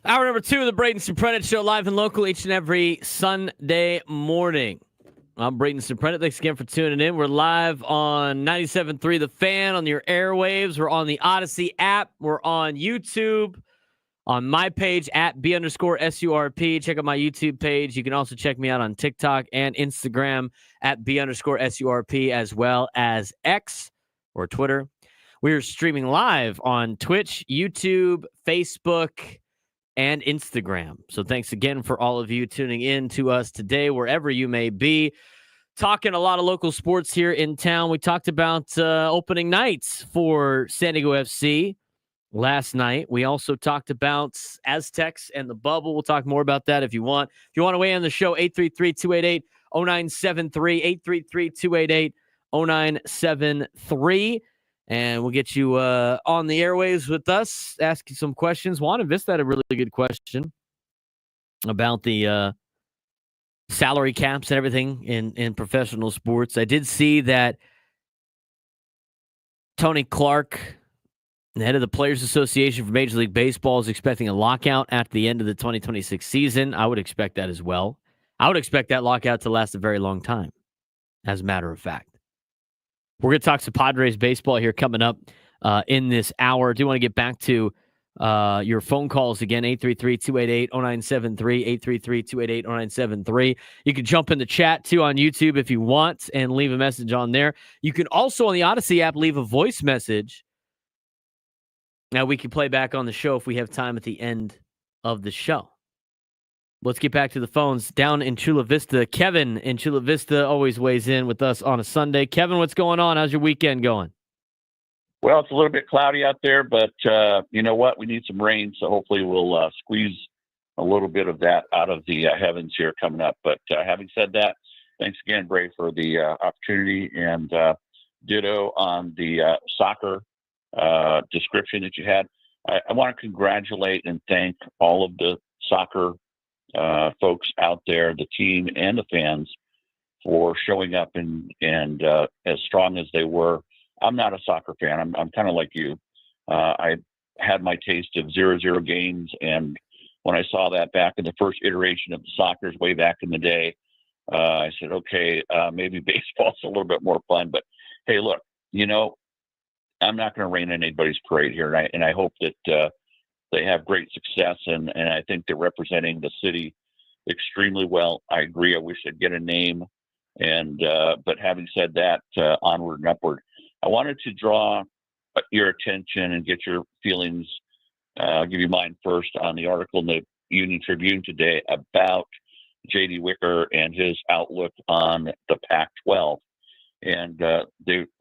Hour number 2 of the Braden Surprenant Show, live and local each and every Sunday morning. I'm Braden Surprenant. Thanks again for tuning in. We're live on 97.3 The Fan on your airwaves. We're on the Odyssey app. We're on YouTube, on my page at B_SURP. Check out my YouTube page. You can also check me out on TikTok and Instagram at B_SURP, as well as X or Twitter. We're streaming live on Twitch, YouTube, Facebook, and Instagram. So thanks again for all of you tuning in to us today, wherever you may be. Talking a lot of local sports here in town. We talked about opening nights for San Diego FC last night. We also talked about Aztecs and the bubble. We'll talk more about that if you want. If you want to weigh in on the show, 833-288-0973, 833-288-0973. And we'll get you on the airwaves with us, ask you some questions. Juan and Vista had a really good question about the salary caps and everything in professional sports. I did see that Tony Clark, the head of the Players Association for Major League Baseball, is expecting a lockout at the end of the 2026 season. I would expect that as well. I would expect that lockout to last a very long time, as a matter of fact. We're going to talk some Padres baseball here coming up in this hour. I do want to get back to your phone calls again, 833-288-0973, 833-288-0973. You can jump in the chat, too, on YouTube if you want and leave a message on there. You can also, on the Odyssey app, leave a voice message. Now, we can play back on the show if we have time at the end of the show. Let's get back to the phones down in Chula Vista. Kevin in Chula Vista always weighs in with us on a Sunday. Kevin, what's going on? How's your weekend going? Well, it's a little bit cloudy out there, but you know what? We need some rain, so hopefully we'll squeeze a little bit of that out of the heavens here coming up. But having said that, thanks again, Bray, for the opportunity, and ditto on the soccer description that you had. I want to congratulate and thank all of the soccer folks out there, the team and the fans, for showing up and as strong as they were. I'm not a soccer fan. I'm kind of like you. I had my taste of 0-0 games, and when I saw that back in the first iteration of the soccer's way back in the day, I said, okay, maybe baseball's a little bit more fun. But hey, look, I'm not going to rain on anybody's parade here, and I hope that they have great success, and I think they're representing the city extremely well. I agree. I wish they'd get a name, but having said that, onward and upward. I wanted to draw your attention and get your feelings. I'll give you mine first on the article in the Union Tribune today about J.D. Wicker and his outlook on the Pac-12. And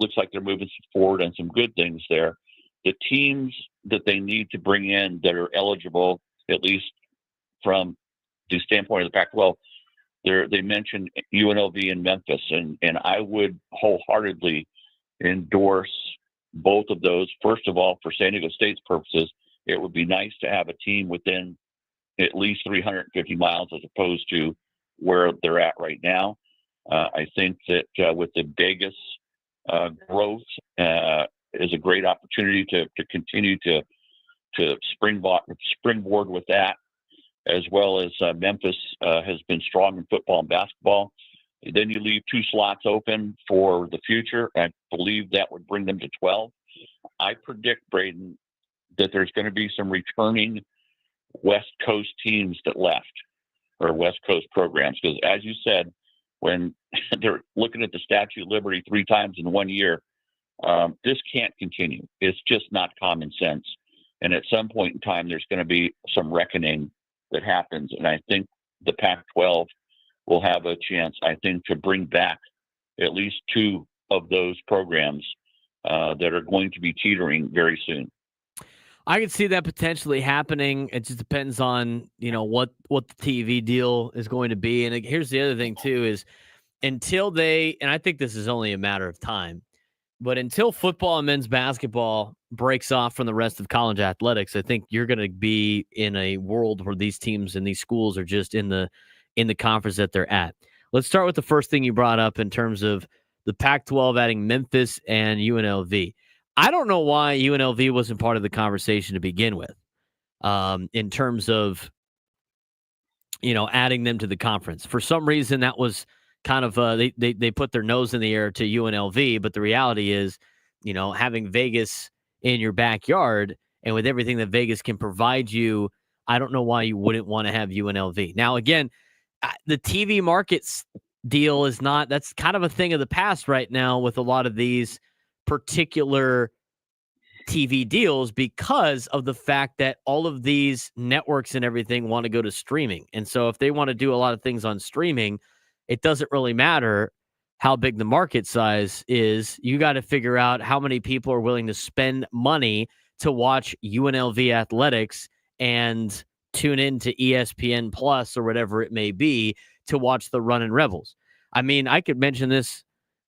looks like they're moving forward on some good things there. The teams that they need to bring in that are eligible, at least from the standpoint of the Pac-12, they mentioned UNLV and Memphis, and I would wholeheartedly endorse both of those. First of all, for San Diego State's purposes, it would be nice to have a team within at least 350 miles as opposed to where they're at right now. I think that with the Vegas growth is a great opportunity to continue to springboard with that, as well as Memphis has been strong in football and basketball. Then you leave 2 slots open for the future. I believe that would bring them to 12. I predict, Braden, that there's going to be some returning West Coast teams that left, or West Coast programs, because as you said, when they're looking at the Statue of Liberty 3 times in 1 year, this can't continue. It's just not common sense. And at some point in time, there's going to be some reckoning that happens. And I think the Pac-12 will have a chance, I think, to bring back at least 2 of those programs that are going to be teetering very soon. I can see that potentially happening. It just depends on, what the TV deal is going to be. And here's the other thing, too, is until and I think this is only a matter of time, but until football and men's basketball breaks off from the rest of college athletics, I think you're going to be in a world where these teams and these schools are just in the conference that they're at. Let's start with the first thing you brought up in terms of the Pac-12 adding Memphis and UNLV. I don't know why UNLV wasn't part of the conversation to begin with. in terms of, adding them to the conference. For some reason, that was kind of they put their nose in the air to UNLV, but the reality is, having Vegas in your backyard and with everything that Vegas can provide you, I don't know why you wouldn't want to have UNLV. Now, again, the TV markets deal is not, that's kind of a thing of the past right now with a lot of these particular TV deals because of the fact that all of these networks and everything want to go to streaming. And so if they want to do a lot of things on streaming, it doesn't really matter how big the market size is. You got to figure out how many people are willing to spend money to watch UNLV athletics and tune into ESPN Plus or whatever it may be to watch the Runnin' Rebels. I mean, I could mention this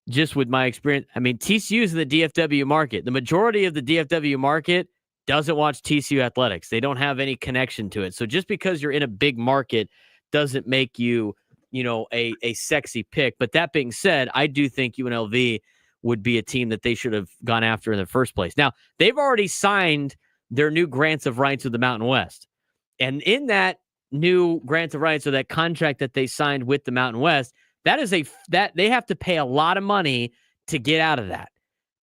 just with my experience. I mean, TCU's in the DFW market. The majority of the DFW market doesn't watch TCU athletics. They don't have any connection to it. So just because you're in a big market doesn't make you, a sexy pick. But that being said, I do think UNLV would be a team that they should have gone after in the first place. Now, they've already signed their new grants of rights with the Mountain West. And in that new grants of rights, or that contract that they signed with the Mountain West, that they have to pay a lot of money to get out of that.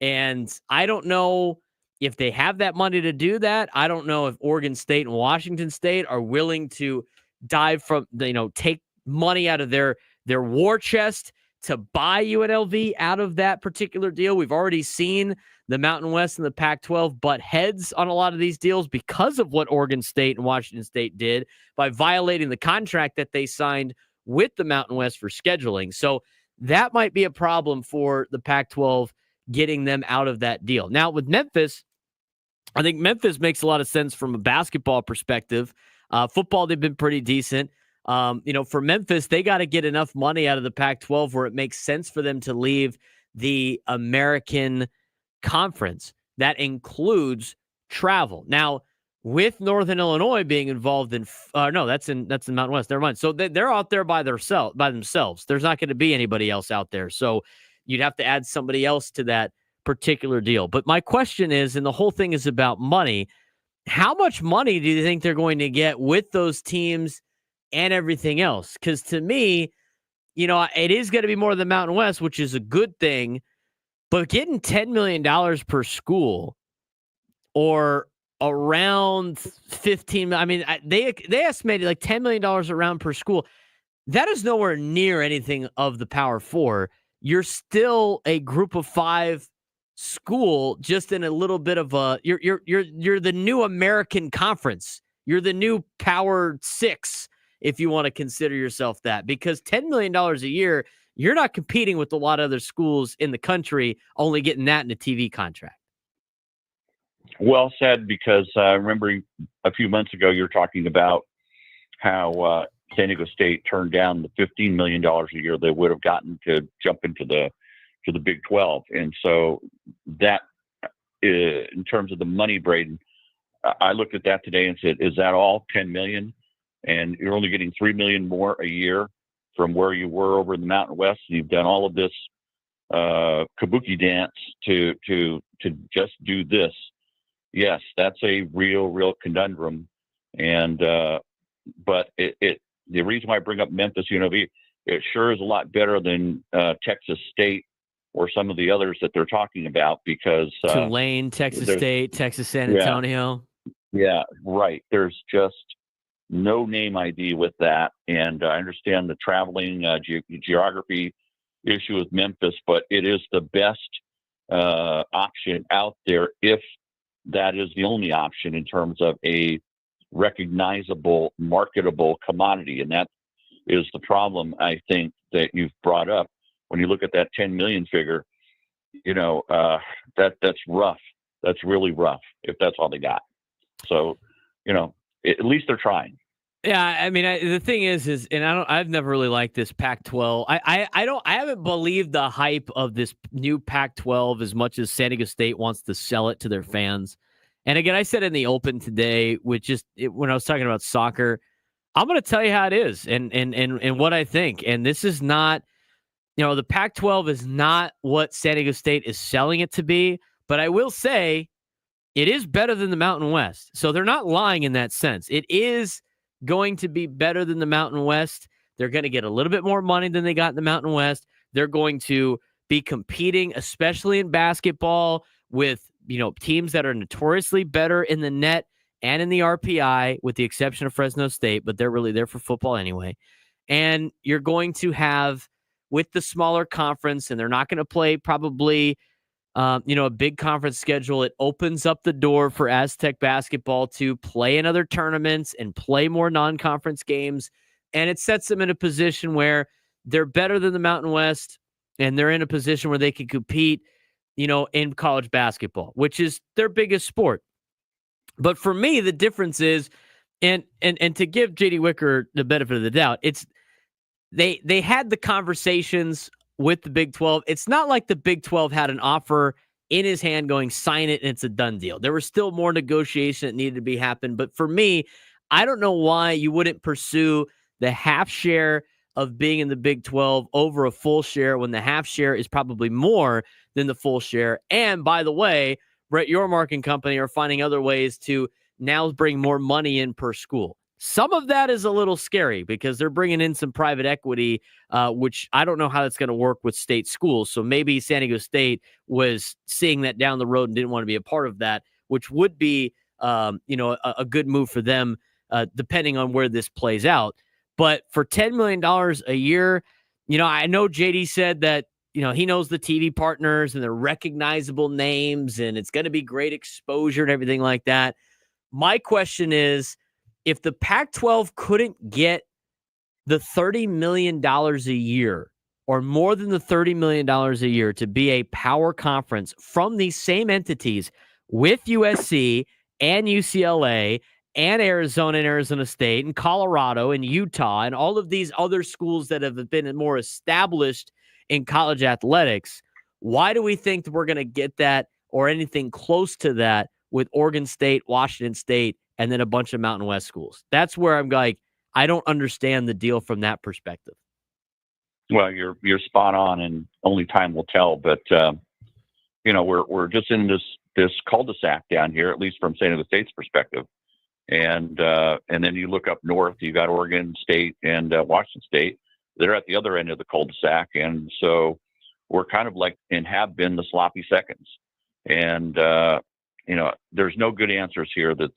And I don't know if they have that money to do that. I don't know if Oregon State and Washington State are willing to dive from, take money out of their war chest to buy UNLV out of that particular deal. We've already seen the Mountain West and the Pac-12 butt heads on a lot of these deals because of what Oregon State and Washington State did by violating the contract that they signed with the Mountain West for scheduling. So that might be a problem for the Pac-12 getting them out of that deal. Now with Memphis, I think Memphis makes a lot of sense from a basketball perspective. Football, they've been pretty decent. For Memphis, they got to get enough money out of the Pac-12 where it makes sense for them to leave the American Conference. That includes travel. Now, with Northern Illinois being involved in, that's in Mountain West. Never mind. So they're out there by themselves. There's not going to be anybody else out there. So you'd have to add somebody else to that particular deal. But my question is, and the whole thing is about money, how much money do you think they're going to get with those teams and everything else? Because to me, it is going to be more than Mountain West, which is a good thing. But getting $10 million per school or around 15, I mean, they estimated like $10 million around per school. That is nowhere near anything of the Power Four. You're still a group of five school, just in a little bit of a, you're the new American Conference. You're the new Power Six, if you want to consider yourself that, because $10 million a year, you're not competing with a lot of other schools in the country, only getting that in a TV contract. Well said, because I remember a few months ago you were talking about how San Diego State turned down the $15 million a year they would have gotten to jump into the Big 12. And so that, in terms of the money, Braden, I looked at that today and said, is that all $10 million? And you're only getting $3 million more a year from where you were over in the Mountain West. And you've done all of this kabuki dance to just do this. Yes, that's a real conundrum. And but the reason why I bring up Memphis UNLV, it sure is a lot better than Texas State or some of the others that they're talking about, because Tulane, Texas State, Texas San Antonio. Yeah, right. There's just no name ID with that. And I understand the traveling geography issue with Memphis, but it is the best option out there, if that is the only option in terms of a recognizable, marketable commodity. And that is the problem, I think, that you've brought up. When you look at that 10 million figure, that's rough. That's really rough if that's all they got. So, at least they're trying. Yeah, I mean, the thing is, and I've never really liked this Pac-12. I haven't believed the hype of this new Pac-12 as much as San Diego State wants to sell it to their fans. And again, I said in the open today, when I was talking about soccer, I'm going to tell you how it is and what I think. And this is not, the Pac-12 is not what San Diego State is selling it to be. But I will say, it is better than the Mountain West. So they're not lying in that sense. It is going to be better than the Mountain West. They're going to get a little bit more money than they got in the Mountain West. They're going to be competing, especially in basketball, with teams that are notoriously better in the net and in the RPI, with the exception of Fresno State, but they're really there for football anyway. And you're going to have, with the smaller conference, and they're not going to play probably a big conference schedule. It opens up the door for Aztec basketball to play in other tournaments and play more non-conference games. And it sets them in a position where they're better than the Mountain West, and they're in a position where they can compete, in college basketball, which is their biggest sport. But for me, the difference is, and to give JD Wicker the benefit of the doubt, it's they had the conversations with the Big 12. It's not like the Big 12 had an offer in his hand going, sign it, and it's a done deal. There was still more negotiation that needed to be happened. But for me, I don't know why you wouldn't pursue the half share of being in the Big 12 over a full share when the half share is probably more than the full share. And by the way, Brett Yormark and company are finding other ways to now bring more money in per school. Some of that is a little scary because they're bringing in some private equity, which I don't know how that's going to work with state schools. So maybe San Diego State was seeing that down the road and didn't want to be a part of that, which would be, a good move for them, depending on where this plays out. But for $10 million a year, I know JD said that, he knows the TV partners and they're recognizable names and it's going to be great exposure and everything like that. My question is, if the Pac-12 couldn't get the $30 million a year or more than the $30 million a year to be a power conference from these same entities with USC and UCLA and Arizona and Arizona State and Colorado and Utah and all of these other schools that have been more established in college athletics, why do we think that we're going to get that or anything close to that with Oregon State, Washington State, and then a bunch of Mountain West schools? That's where I'm like, I don't understand the deal from that perspective. Well, you're spot on, and only time will tell. But we're just in this cul-de-sac down here, at least from San Diego State's perspective. And then you look up north, you got Oregon State and Washington State. They're at the other end of the cul-de-sac, and so we're kind of like, and have been, the sloppy seconds. And there's no good answers here that's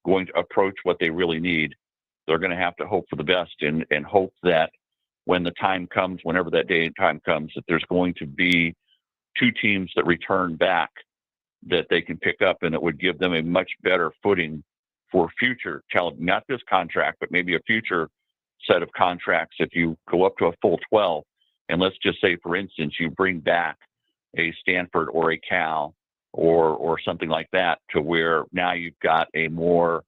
going to approach what they really need. They're going to have to hope for the best and hope that when the time comes, whenever that day and time comes, that there's going to be two teams that return back that they can pick up, and it would give them a much better footing for future talent, not this contract, but maybe a future set of contracts. If you go up to a full 12, and let's just say, for instance, you bring back a Stanford or a Cal or something like that, to where now you've got a more,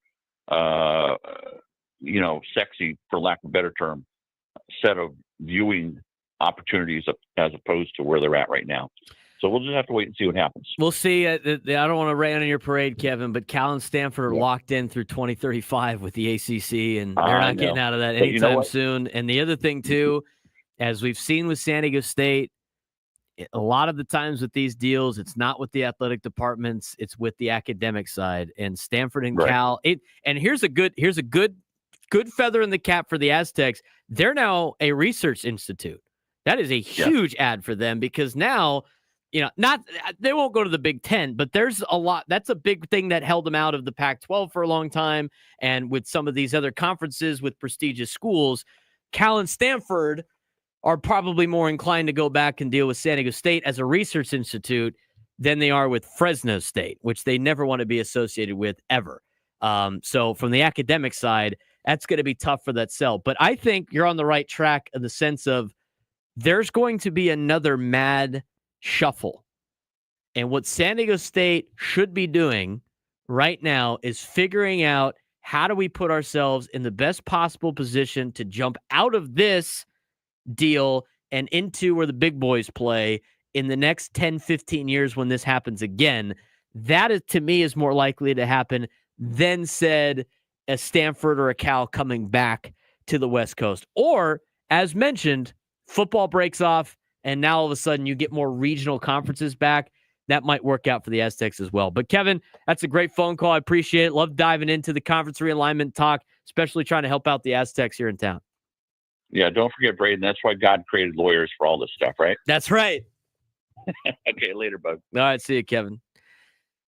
sexy, for lack of a better term, set of viewing opportunities as opposed to where they're at right now. So we'll just have to wait and see what happens. We'll see. I don't want to rain on your parade, Kevin, but Cal and Stanford are locked in through 2035 with the ACC, and they're not getting out of that anytime soon. And the other thing, too, as we've seen with San Diego State, a lot of the times with these deals, it's not with the athletic departments, it's with the academic side. And Stanford and Cal, and here's a good feather in the cap for the Aztecs. They're now a research institute. That is a huge ad for them, because now, they won't go to the Big Ten, but there's a lot. That's a big thing that held them out of the Pac-12 for a long time. And with some of these other conferences with prestigious schools, Cal and Stanford are probably more inclined to go back and deal with San Diego State as a research institute than they are with Fresno State, which they never want to be associated with ever. So from the academic side, that's going to be tough for that sell. But I think you're on the right track in the sense of there's going to be another mad shuffle. And what San Diego State should be doing right now is figuring out, how do we put ourselves in the best possible position to jump out of this deal and into where the big boys play in the next 10, 15 years when this happens again. That is, to me, is more likely to happen than said a Stanford or a Cal coming back to the West Coast. Or, as mentioned, football breaks off, and now all of a sudden you get more regional conferences back. that might work out for the Aztecs as well. But Kevin, that's a great phone call. I appreciate it. Love diving into the conference realignment talk, especially trying to help out the Aztecs here in town. Yeah, don't forget, Braden. That's why God created lawyers for all this stuff, right? That's right. Okay, later, bud. All right, see you, Kevin.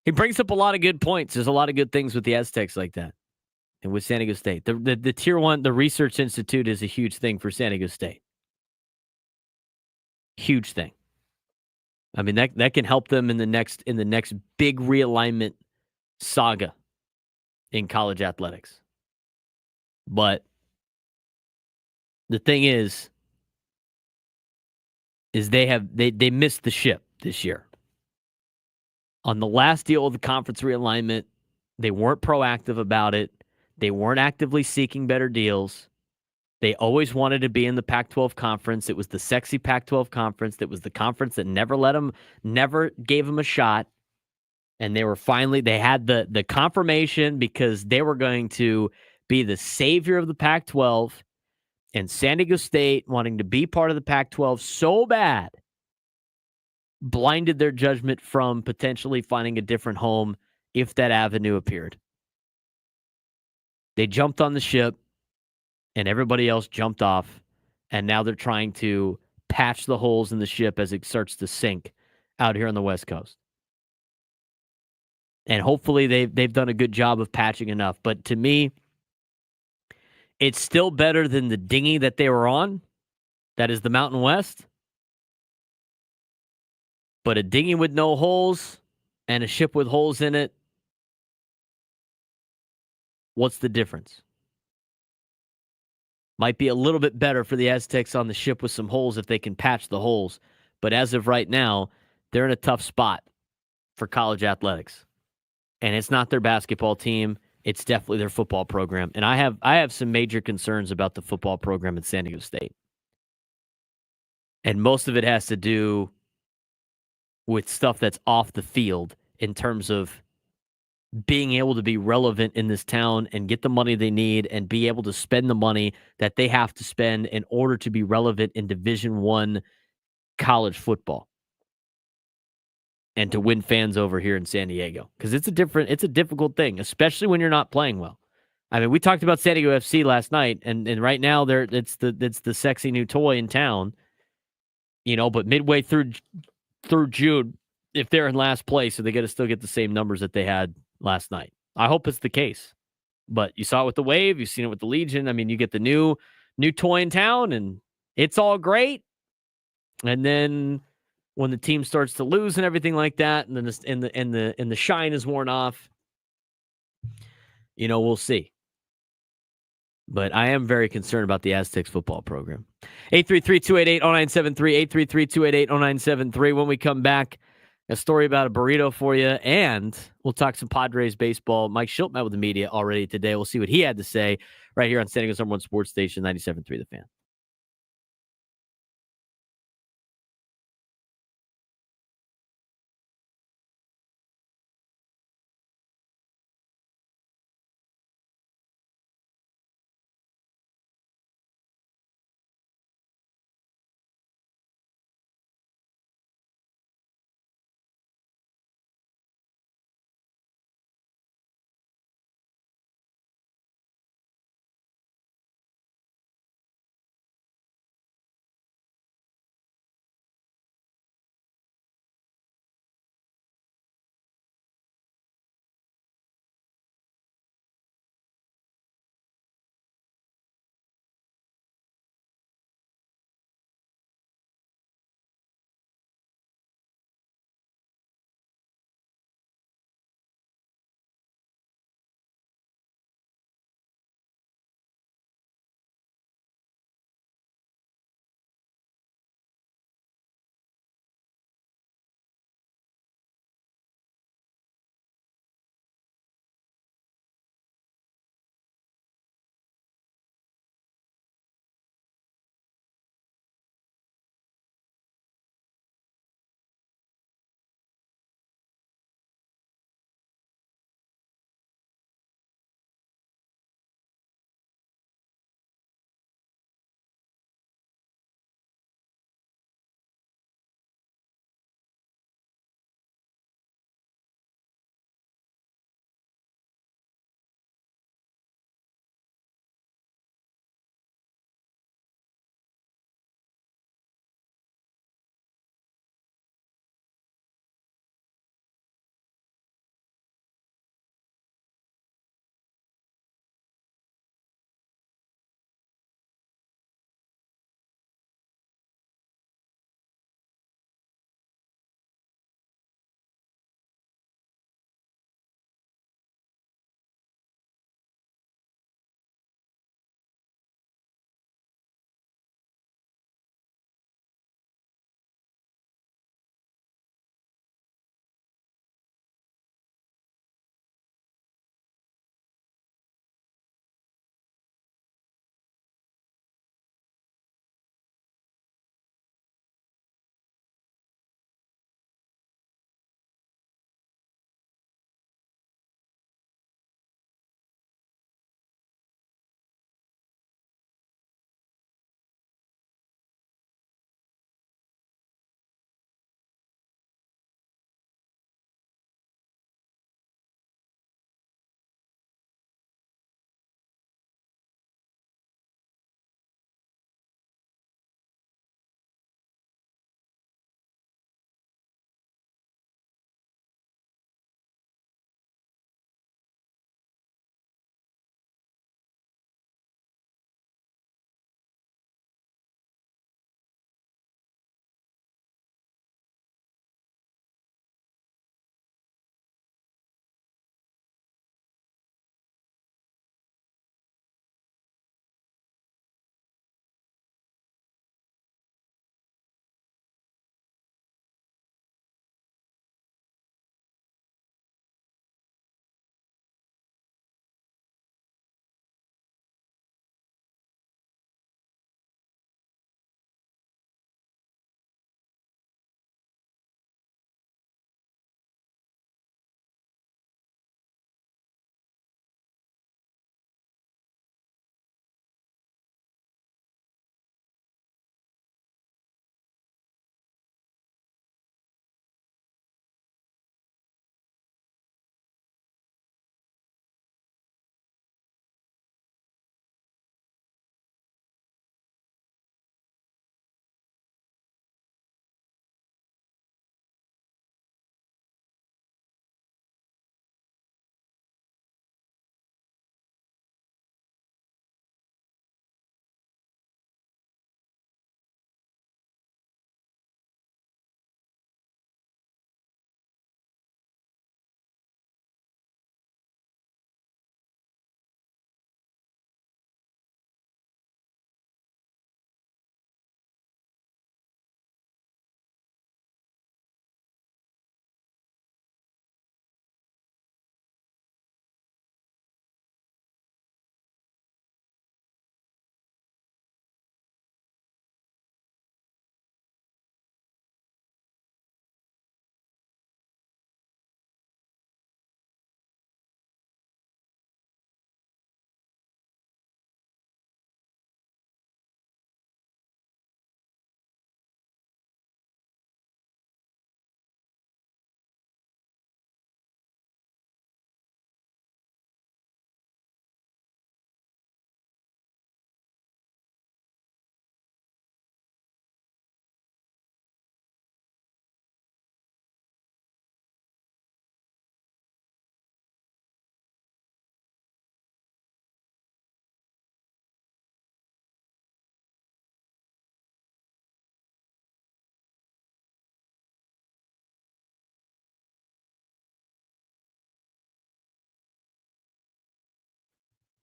He brings up a lot of good points. There's a lot of good things with the Aztecs like that. And with San Diego State. The Tier 1, the Research Institute is a huge thing for San Diego State. Huge thing. I mean, that can help them in the next big realignment saga in college athletics. But the thing is they missed the ship this year. On the last deal of the conference realignment, they weren't proactive about it. They weren't actively seeking better deals. They always wanted to be in the Pac-12 conference. It was the sexy Pac-12 conference. That was the conference that never gave them a shot. And they had the confirmation because they were going to be the savior of the Pac-12, and San Diego State, wanting to be part of the Pac-12 so bad, blinded their judgment from potentially finding a different home if that avenue appeared. They jumped on the ship, and everybody else jumped off, and now they're trying to patch the holes in the ship as it starts to sink out here on the West Coast. And hopefully they've done a good job of patching enough. But to me, it's still better than the dinghy that they were on. That is the Mountain West. But a dinghy with no holes and a ship with holes in it, what's the difference? Might be a little bit better for the Aztecs on the ship with some holes if they can patch the holes. But as of right now, they're in a tough spot for college athletics. And it's not their basketball team. It's definitely their football program. And I have some major concerns about the football program at San Diego State. And most of it has to do with stuff that's off the field in terms of being able to be relevant in this town and get the money they need and be able to spend the money that they have to spend in order to be relevant in Division I college football and to win fans over here in San Diego. Because it's a difficult thing, especially when you're not playing well. I mean, we talked about San Diego FC last night, and right now it's the sexy new toy in town. But midway through June, if they're in last place, are they going to still get the same numbers that they had last night? I hope it's the case. But you saw it with the Wave, you've seen it with the Legion. I mean, you get the new toy in town, and it's all great. And then when the team starts to lose and everything like that, and then the shine is worn off, we'll see. But I am very concerned about the Aztecs football program. 833-288-0973, 833-288-0973. When we come back, a story about a burrito for you, and we'll talk some Padres baseball. Mike Schilt met with the media already today. We'll see what he had to say right here on San Diego's #1 sports station, 97.3 The Fan.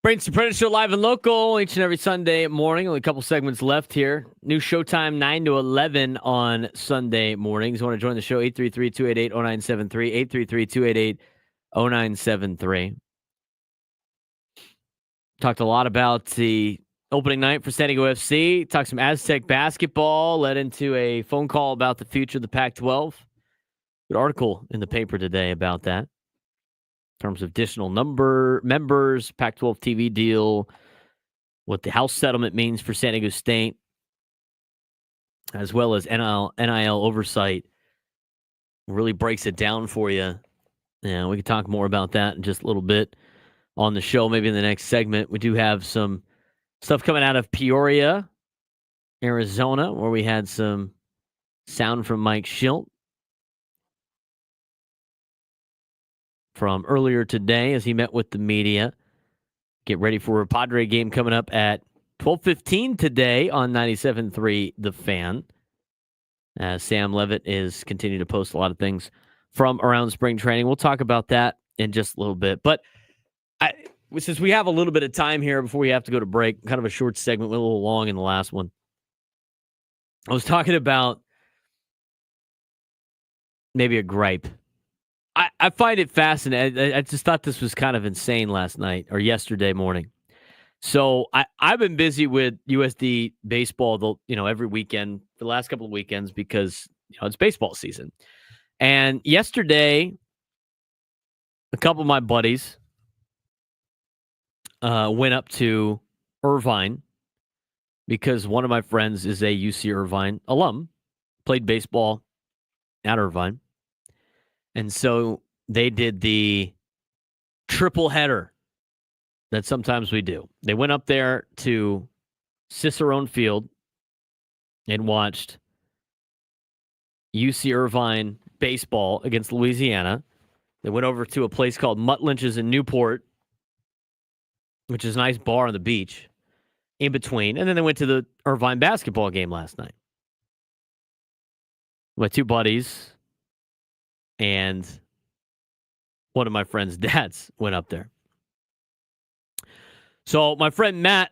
Braden Surprenant Show live and local each and every Sunday morning. Only a couple segments left here. New showtime 9 to 11 on Sunday mornings. Want to join the show? 833-288-0973. 833-288-0973. Talked a lot about the opening night for San Diego FC. Talked some Aztec basketball. Led into a phone call about the future of the Pac-12. Good article in the paper today about that. In terms of additional members, Pac-12 TV deal, what the House settlement means for San Diego State, as well as NIL oversight. Really breaks it down for you. Yeah, we can talk more about that in just a little bit on the show, maybe in the next segment. We do have some stuff coming out of Peoria, Arizona, where we had some sound from Mike Schilt from earlier today as he met with the media. Get ready for a Padre game coming up at 12:15 today on 97.3 The Fan. Sam Levitt is continuing to post a lot of things from around spring training. We'll talk about that in just a little bit. But since we have a little bit of time here before we have to go to break, kind of a short segment, went a little long in the last one. I was talking about maybe a gripe. I find it fascinating. I just thought this was kind of insane last night or yesterday morning. So I've been busy with USD baseball, every weekend for the last couple of weekends because it's baseball season. And yesterday, a couple of my buddies went up to Irvine because one of my friends is a UC Irvine alum, played baseball at Irvine. And so they did the triple header that sometimes we do. They went up there to Cicerone Field and watched UC Irvine baseball against Louisiana. They went over to a place called Mutt Lynch's in Newport, which is a nice bar on the beach in between. And then they went to the Irvine basketball game last night. My two buddies and one of my friend's dads went up there. So my friend Matt,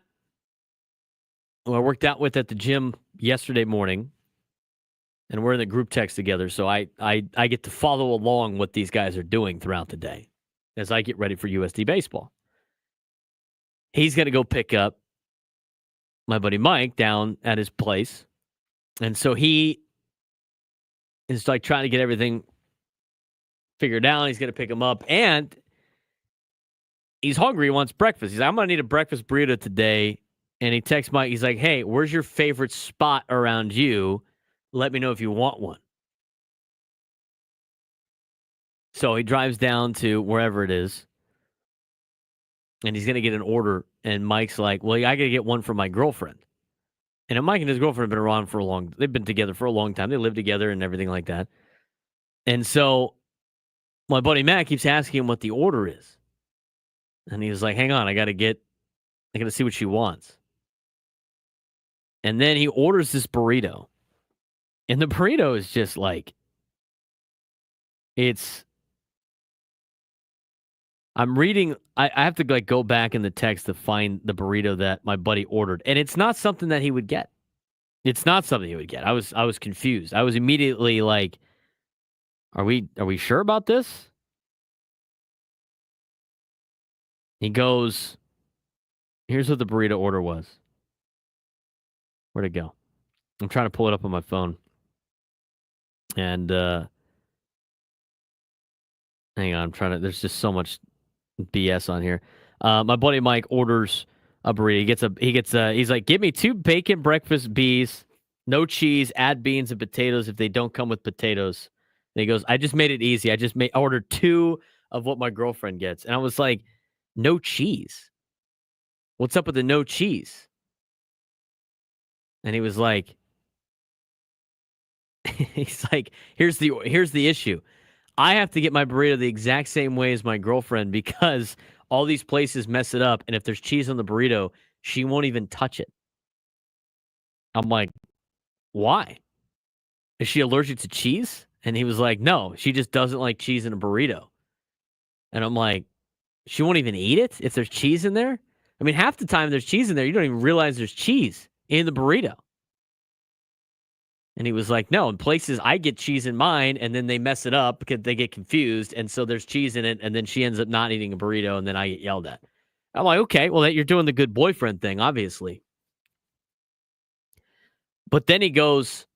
who I worked out with at the gym yesterday morning, and we're in the group text together, so I get to follow along what these guys are doing throughout the day as I get ready for USD baseball. He's going to go pick up my buddy Mike down at his place, and so he is like trying to get everything figured out. He's going to pick him up, and he's hungry. He wants breakfast. He's like, I'm going to need a breakfast burrito today. And he texts Mike. He's like, hey, where's your favorite spot around you? Let me know if you want one. So he drives down to wherever it is, and he's going to get an order. And Mike's like, well, I got to get one for my girlfriend. And Mike and his girlfriend have been around they've been together for a long time. They live together and everything like that. And so my buddy Matt keeps asking him what the order is. And he was like, hang on, I got to see what she wants. And then he orders this burrito. And the burrito is just like, I'm reading, I have to go back in the text to find the burrito that my buddy ordered. And it's not something that he would get. It's not something he would get. I was confused. I was immediately like, are we sure about this? He goes, here's what the burrito order was. Where'd it go? I'm trying to pull it up on my phone. And hang on, there's just so much BS on here. My buddy Mike orders a burrito. He's like, give me 2 bacon breakfast bees, no cheese, add beans and potatoes if they don't come with potatoes. And he goes, I just made it easy. I ordered 2 of what my girlfriend gets. And I was like, no cheese? What's up with the no cheese? And he was like, here's the issue. I have to get my burrito the exact same way as my girlfriend because all these places mess it up. And if there's cheese on the burrito, she won't even touch it. I'm like, why? Is she allergic to cheese? And he was like, no, she just doesn't like cheese in a burrito. And I'm like, she won't even eat it if there's cheese in there? I mean, half the time there's cheese in there. You don't even realize there's cheese in the burrito. And he was like, no, in places I get cheese in mine and then they mess it up because they get confused. And so there's cheese in it. And then she ends up not eating a burrito and then I get yelled at. I'm like, okay, well, you're doing the good boyfriend thing, obviously. But then he goes,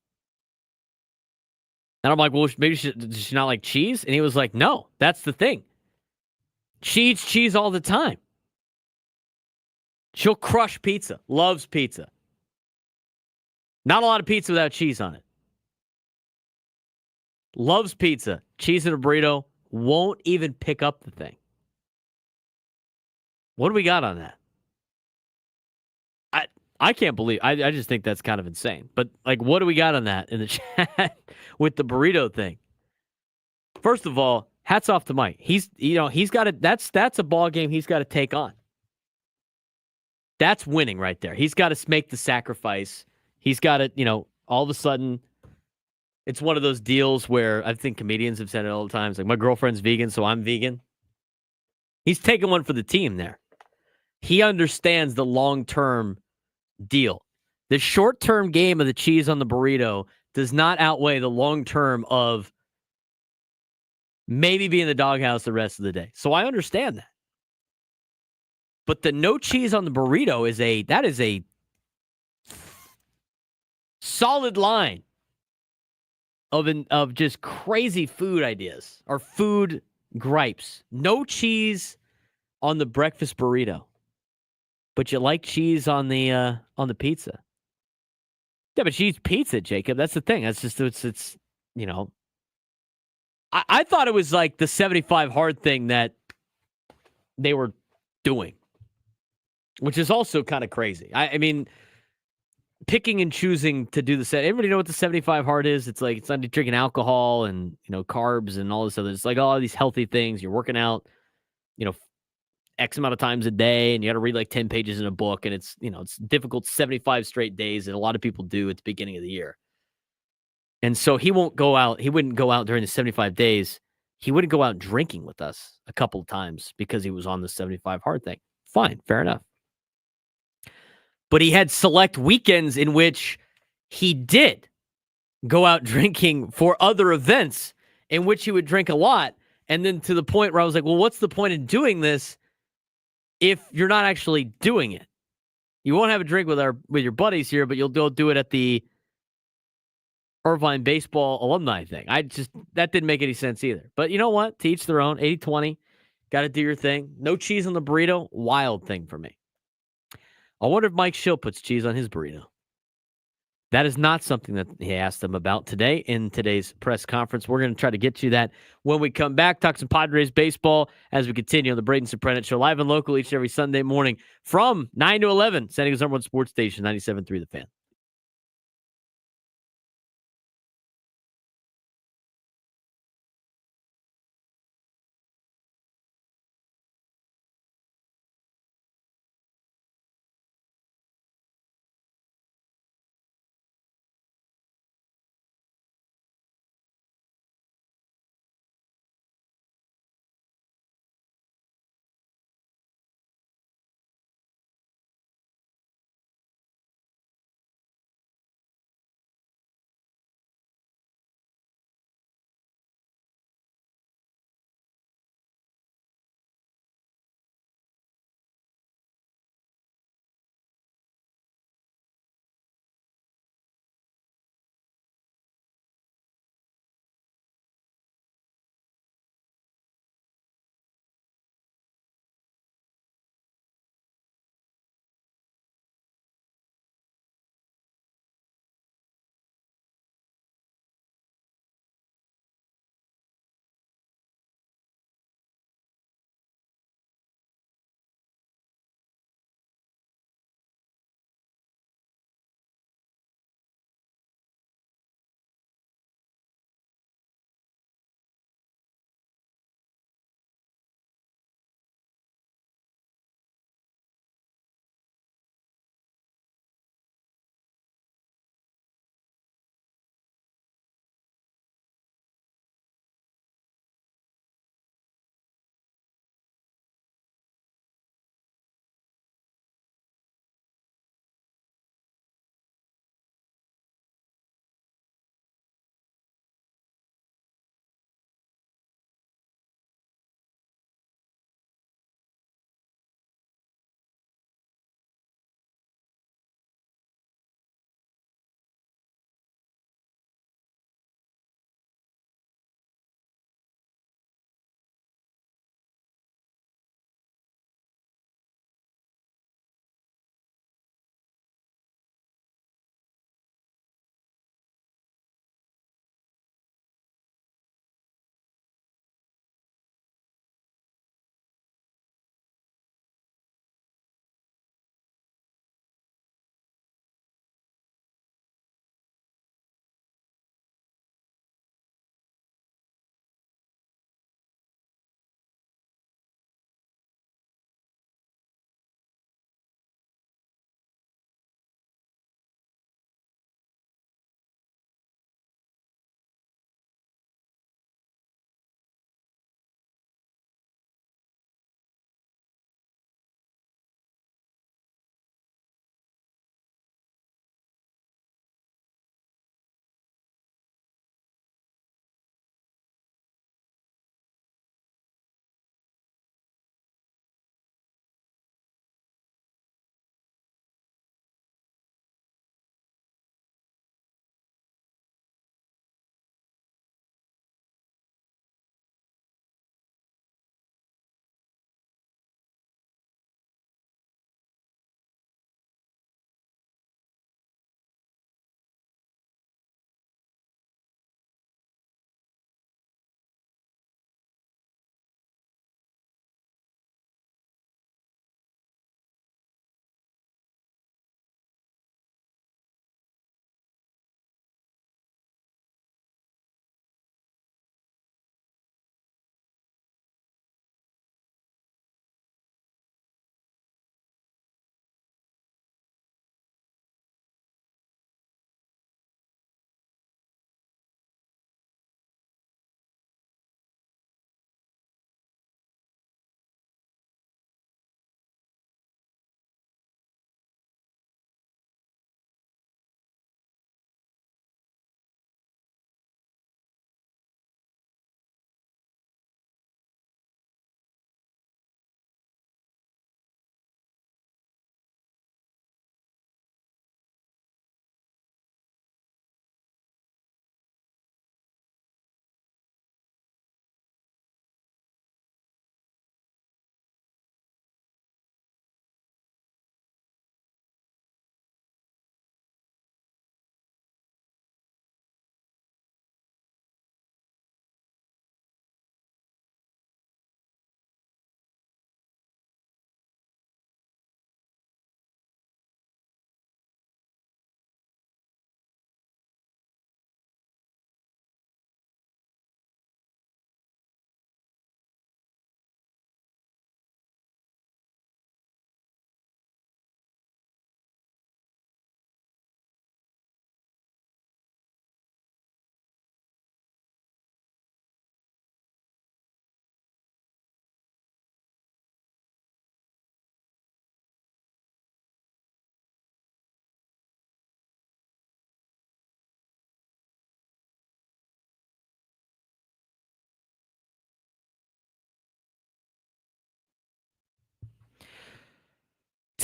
and I'm like, well, maybe does she not like cheese? And he was like, no, that's the thing. She eats cheese all the time. She'll crush pizza, loves pizza. Not a lot of pizza without cheese on it. Loves pizza, cheese in a burrito, won't even pick up the thing. What do we got on that? I can't believe, I just think that's kind of insane. But, like, what do we got on that in the chat with the burrito thing? First of all, hats off to Mike. He's got to, that's a ball game he's got to take on. That's winning right there. He's got to make the sacrifice. He's got to, all of a sudden, it's one of those deals where I think comedians have said it all the time. It's like, my girlfriend's vegan, so I'm vegan. He's taking one for the team there. He understands the long-term deal. The short-term game of the cheese on the burrito does not outweigh the long-term of maybe be in the doghouse the rest of the day. So I understand that. But the no cheese on the burrito is a solid line of just crazy food ideas or food gripes. No cheese on the breakfast burrito, but you like cheese on the pizza. Yeah, but she eats pizza, Jacob. That's the thing. That's just it's I thought it was like the 75 hard thing that they were doing, which is also kind of crazy. I mean, picking and choosing to do the set. Everybody know what the 75 hard is? It's like it's not drinking alcohol and carbs and all this other. It's like all these healthy things. You're working out, X amount of times a day, and you got to read like 10 pages in a book, and it's it's difficult 75 straight days that a lot of people do at the beginning of the year. And so he wouldn't go out during the 75 days. He wouldn't go out drinking with us a couple of times because he was on the 75 hard thing. Fine, fair enough. But he had select weekends in which he did go out drinking for other events in which he would drink a lot. And then to the point where I was like, well, what's the point in doing this if you're not actually doing it? You won't have a drink with your buddies here, but you'll do it at the Irvine baseball alumni thing. That didn't make any sense either. But you know what? To each their own. 80-20. Got to do your thing. No cheese on the burrito. Wild thing for me. I wonder if Mike Schill puts cheese on his burrito. That is not something that he asked them about today in today's press conference. We're going to try to get to that when we come back. Talk some Padres baseball as we continue on the Braden Surprenant Show, live and local each and every Sunday morning from 9 to 11. San Diego's number one sports station, 97.3 The Fan.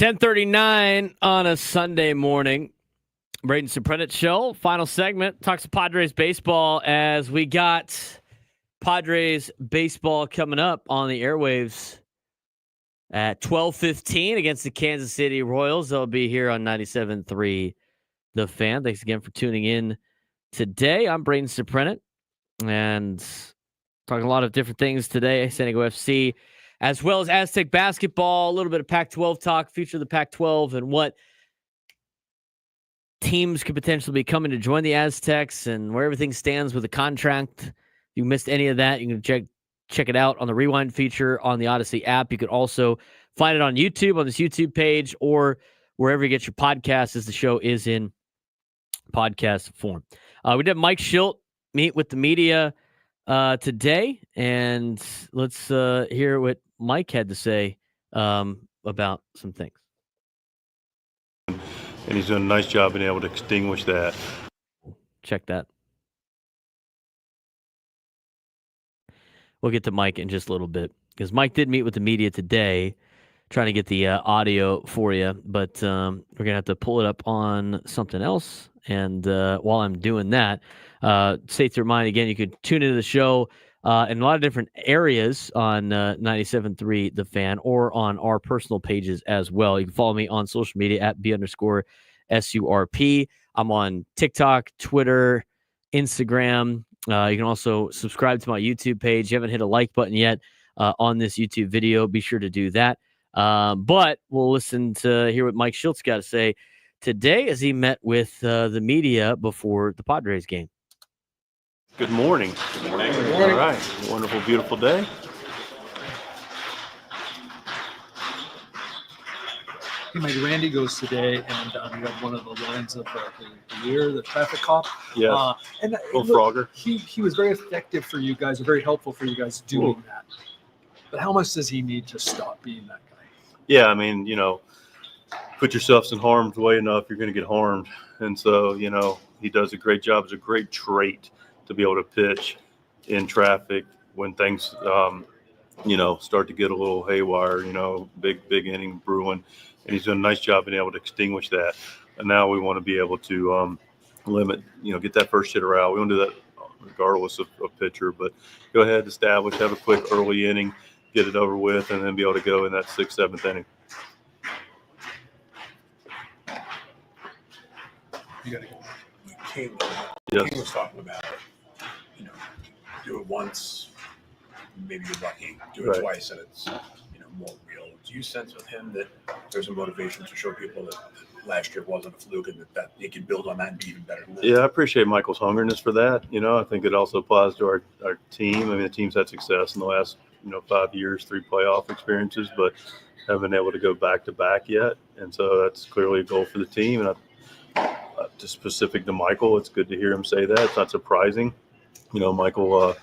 10:39 on a Sunday morning. Braden Surprenant show. Final segment. Talks Padres baseball as we got Padres baseball coming up on the airwaves at 12:15 against the Kansas City Royals. They'll be here on 97.3 The Fan. Thanks again for tuning in today. I'm Braden Surprenant and talking a lot of different things today. San Diego FC, as well as Aztec basketball, a little bit of Pac-12 talk, future of the Pac-12, and what teams could potentially be coming to join the Aztecs and where everything stands with the contract. If you missed any of that, you can check it out on the Rewind feature on the Odyssey app. You could also find it on YouTube, on this YouTube page, or wherever you get your podcasts, as the show is in podcast form. We did Mike Schilt meet with the media today, and let's hear what Mike had to say about some things. And he's done a nice job being able to extinguish that. Check that. We'll get to Mike in just a little bit because Mike did meet with the media today, trying to get the audio for you, but we're going to have to pull it up on something else. And while I'm doing that, safe to remind again, you could tune into the show in a lot of different areas on 97.3 The Fan or on our personal pages as well. You can follow me on social media at B_SURP. I'm on TikTok, Twitter, Instagram. You can also subscribe to my YouTube page. You haven't hit a like button yet on this YouTube video, be sure to do that. But we'll listen to hear what Mike Schilt's got to say today as he met with the media before the Padres game. Good morning. Good morning. Good morning. All right. Wonderful, beautiful day. Hey, Mike, Randy goes today, and we have one of the lines of the year, the traffic cop. Yes. And Little Frogger. He was very effective for you guys, very helpful for you guys doing that. But how much does he need to stop being that guy? Yeah, I mean, put yourselves in harm's way enough, you're going to get harmed. And so, he does a great job. It's a great trait to be able to pitch in traffic when things, start to get a little haywire, big inning brewing. And he's done a nice job being able to extinguish that. And now we want to be able to limit, get that first hitter out. We want to do that regardless of pitcher. But go ahead, establish, have a quick early inning, get it over with, and then be able to go in that 6th, 7th inning. You got to go. King was talking about it. Do it once, maybe you're lucky. Do it Right. twice, and it's more real. Do you sense with him that there's a motivation to show people that last year wasn't a fluke and that they can build on that and be even better than that? Yeah, I appreciate Michael's hungriness for that. I think it also applies to our team. I mean, the team's had success in the last 5 years, 3 playoff experiences, but haven't been able to go back to back yet. And so that's clearly a goal for the team. And just specific to Michael, it's good to hear him say that. It's not surprising. Michael,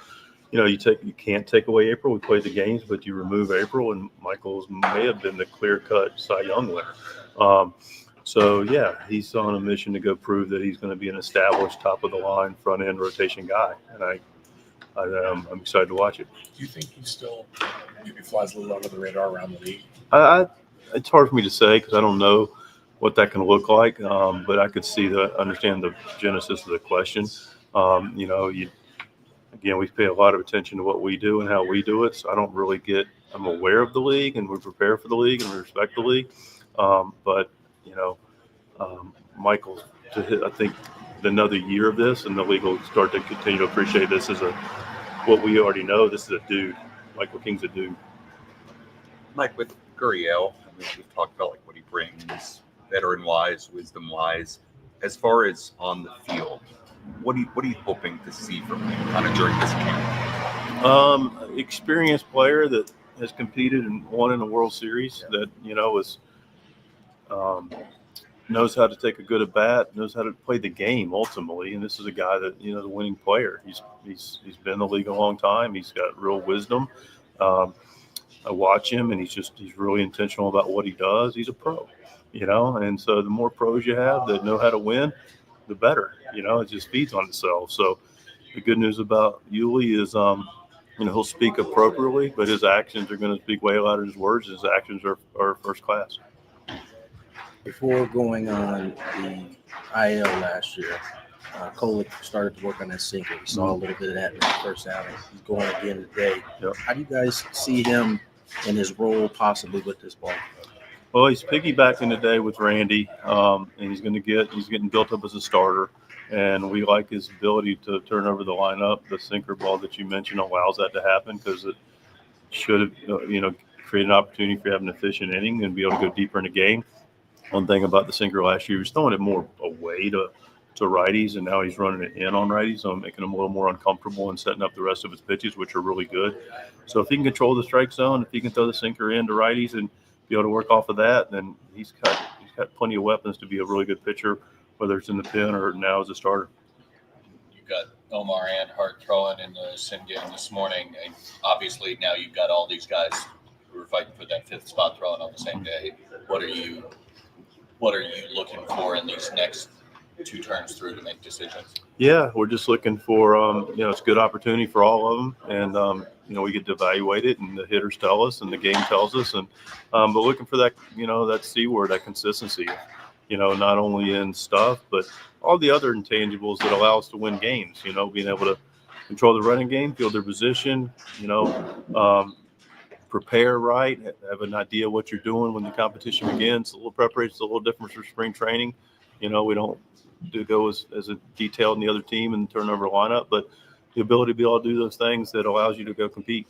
you can't take away April. We played the games, but you remove April, and Michael's may have been the clear-cut Cy Young winner. So, yeah, he's on a mission to go prove that he's going to be an established top-of-the-line, front-end rotation guy. And I'm excited to watch it. Do you think he still maybe flies a little under the radar around the league? It's hard for me to say because I don't know what that can look like, but I could understand the genesis of the question. Again, we pay a lot of attention to what we do and how we do it, so I don't really I'm aware of the league, and we prepare for the league, and we respect the league. But Michael, I think another year of this, and the league will start to continue to appreciate this as what we already know. This is a dude. Michael King's a dude. Mike, with Gurriel, we've talked about what he brings, veteran-wise, wisdom-wise. As far as on the field, what are you hoping to see from him kind of during this camp? Experienced player that has competed and won in a World Series. Yeah. That knows how to take a good at bat, knows how to play the game ultimately. And this is a guy that the winning player. He's been in the league a long time. He's got real wisdom. I watch him, and he's really intentional about what he does. He's a pro, and so the more pros you have that know how to win, the better. It just feeds on itself. So the good news about Yuli is, he'll speak appropriately, but his actions are going to speak way louder than his words. His actions are first class. Before going on the IL last year, Kolek started to work on that sinker. We saw a little bit of that in the first outing. He's going again today. Yep. How do you guys see him in his role possibly with this ball? Well, he's piggybacking today with Randy, and he's getting built up as a starter. And we like his ability to turn over the lineup. The sinker ball that you mentioned allows that to happen because it should have, create an opportunity for you to have an efficient inning and be able to go deeper in the game. One thing about the sinker last year, he was throwing it more away to righties, and now he's running it in on righties, so making him a little more uncomfortable and setting up the rest of his pitches, which are really good. So if he can control the strike zone, if he can throw the sinker in to righties and be able to work off of that, then he's got plenty of weapons to be a really good pitcher, whether it's in the pen or now as a starter. You've got Omar and Hart throwing in the sim game this morning, and obviously now you've got all these guys who are fighting for that fifth spot throwing on the same day. What are you looking for in these next two turns through to make decisions? Yeah, we're just looking for, it's a good opportunity for all of them. And, we get to evaluate it and the hitters tell us and the game tells us. And, but looking for that, that C word, that consistency, not only in stuff, but all the other intangibles that allow us to win games, being able to control the running game, field their position, prepare right, have an idea what you're doing when the competition begins. A little preparation is a little different for spring training. We don't go as detailed in the other team and turn over a lineup, but the ability to be able to do those things that allows you to go compete.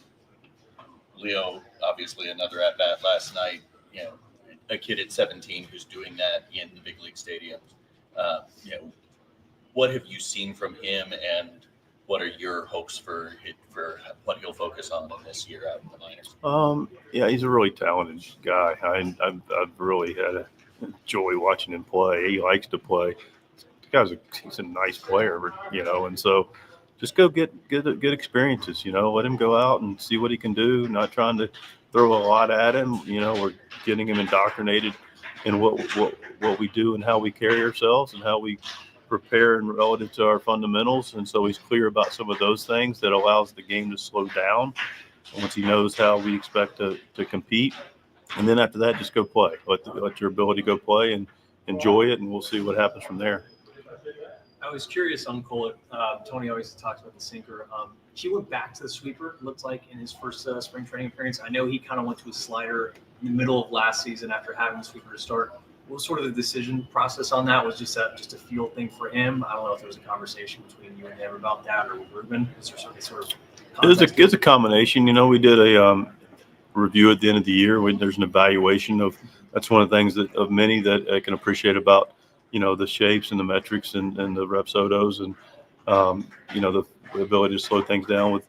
Leo, obviously another at bat last night. A kid at 17 who's doing that in the big league stadium. What have you seen from him, and what are your hopes for what he'll focus on this year out in the minors? Yeah, he's a really talented guy. I've really had a joy watching him play. He likes to play. He's a nice player, and so just go get experiences, let him go out and see what he can do, not trying to throw a lot at him. We're getting him indoctrinated in what we do and how we carry ourselves and how we prepare and relative to our fundamentals. And so he's clear about some of those things that allows the game to slow down once he knows how we expect to compete. And then after that, just go play. Let your ability go play and enjoy it, and we'll see what happens from there. I was curious on Kolek. Tony always talks about the sinker. He went back to the sweeper, it looked like, in his first spring training appearance. I know he kind of went to a slider in the middle of last season after having the sweeper to start. What was sort of the decision process on that? Was just a feel thing for him? I don't know if there was a conversation between you and him about that, or with Ruben. Is there sort of it's a combination. We did a review at the end of the year. There's an evaluation of. That's one of the things of many that I can appreciate about the shapes and the metrics and the reps odos and the ability to slow things down with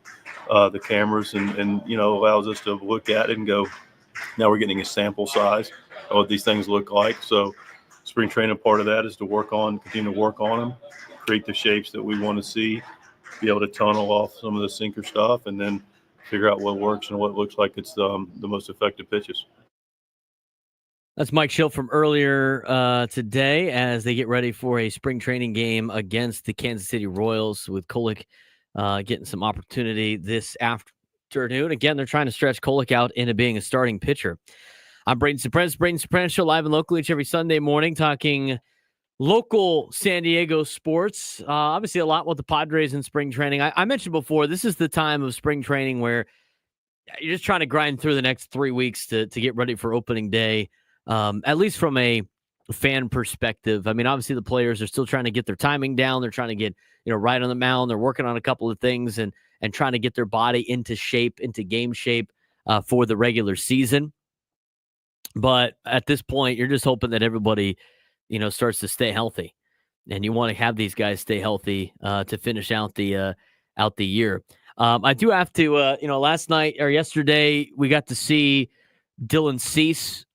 the cameras and allows us to look at it and go, now we're getting a sample size of what these things look like. So spring training, part of that is to continue to work on them, create the shapes that we want to see, be able to tunnel off some of the sinker stuff, and then figure out what works and what looks like it's the most effective pitches. That's Mike Schill from earlier today as they get ready for a spring training game against the Kansas City Royals, with Kolek getting some opportunity this afternoon. Again, they're trying to stretch Kolek out into being a starting pitcher. I'm Braden Surprenant. Braden Surprenant Show, live and local each every Sunday morning, talking local San Diego sports. Obviously, a lot with the Padres in spring training. I mentioned before, this is the time of spring training where you're just trying to grind through the next 3 weeks to get ready for opening day. At least from a fan perspective. I mean, obviously the players are still trying to get their timing down. They're trying to get, right on the mound. They're working on a couple of things and trying to get their body into game shape for the regular season. But at this point, you're just hoping that everybody, starts to stay healthy, and you want to have these guys stay healthy to finish out the year. I do have to, last night or yesterday, we got to see Dylan Cease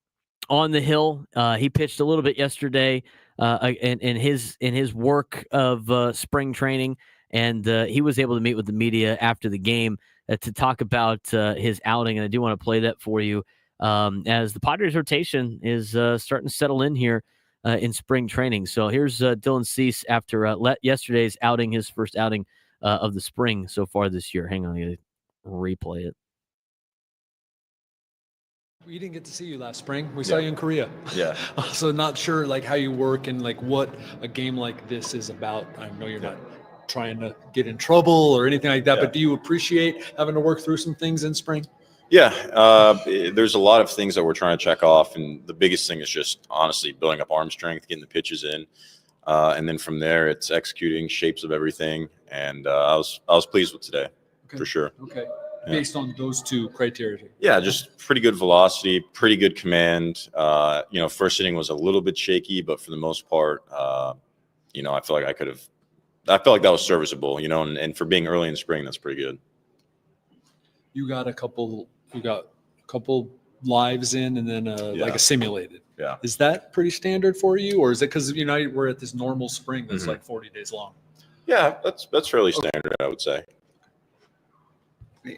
on the hill. He pitched a little bit yesterday in his work of spring training, and he was able to meet with the media after the game to talk about his outing. And I do want to play that for you as the Padres rotation is starting to settle in here in spring training. So here's Dylan Cease after yesterday's outing, his first outing of the spring so far this year. Hang on, I'm going to replay it. We didn't get to see you last spring. We saw you in Korea. Yeah. So not sure like how you work and like what a game like this is about. I know you're not trying to get in trouble or anything like that, but do you appreciate having to work through some things in spring? Yeah, there's a lot of things that we're trying to check off, and the biggest thing is just honestly building up arm strength, getting the pitches in, and then from there it's executing shapes of everything. And I was pleased with today, for sure. Okay. Yeah. Based on those two criteria. Yeah, just pretty good velocity, pretty good command. First inning was a little bit shaky, but for the most part, I feel like I felt like that was serviceable, and for being early in spring, that's pretty good. You got a couple lives in and then like a simulated. Yeah. Is that pretty standard for you, or is it because we're at this normal spring that's like 40 days long? Yeah, that's fairly standard, I would say.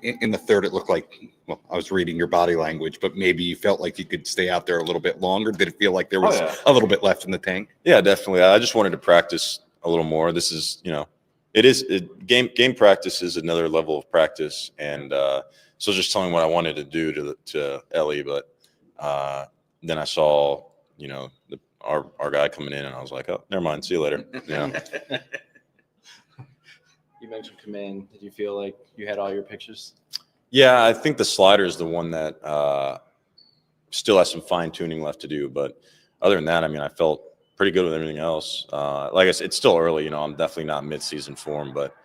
In the third, it looked like, well, I was reading your body language, but maybe you felt like you could stay out there a little bit longer. Did it feel like there was a little bit left in the tank? Yeah, definitely. I just wanted to practice a little more. This is, game practice is another level of practice. And so just telling what I wanted to do to Ellie, but then I saw, our guy coming in, and I was like, oh, never mind. See you later. You mentioned command. Did you feel like you had all your pictures? Yeah, I think the slider is the one that still has some fine tuning left to do. But other than that, I felt pretty good with everything else. Like I said, it's still early. I'm definitely not mid-season form, but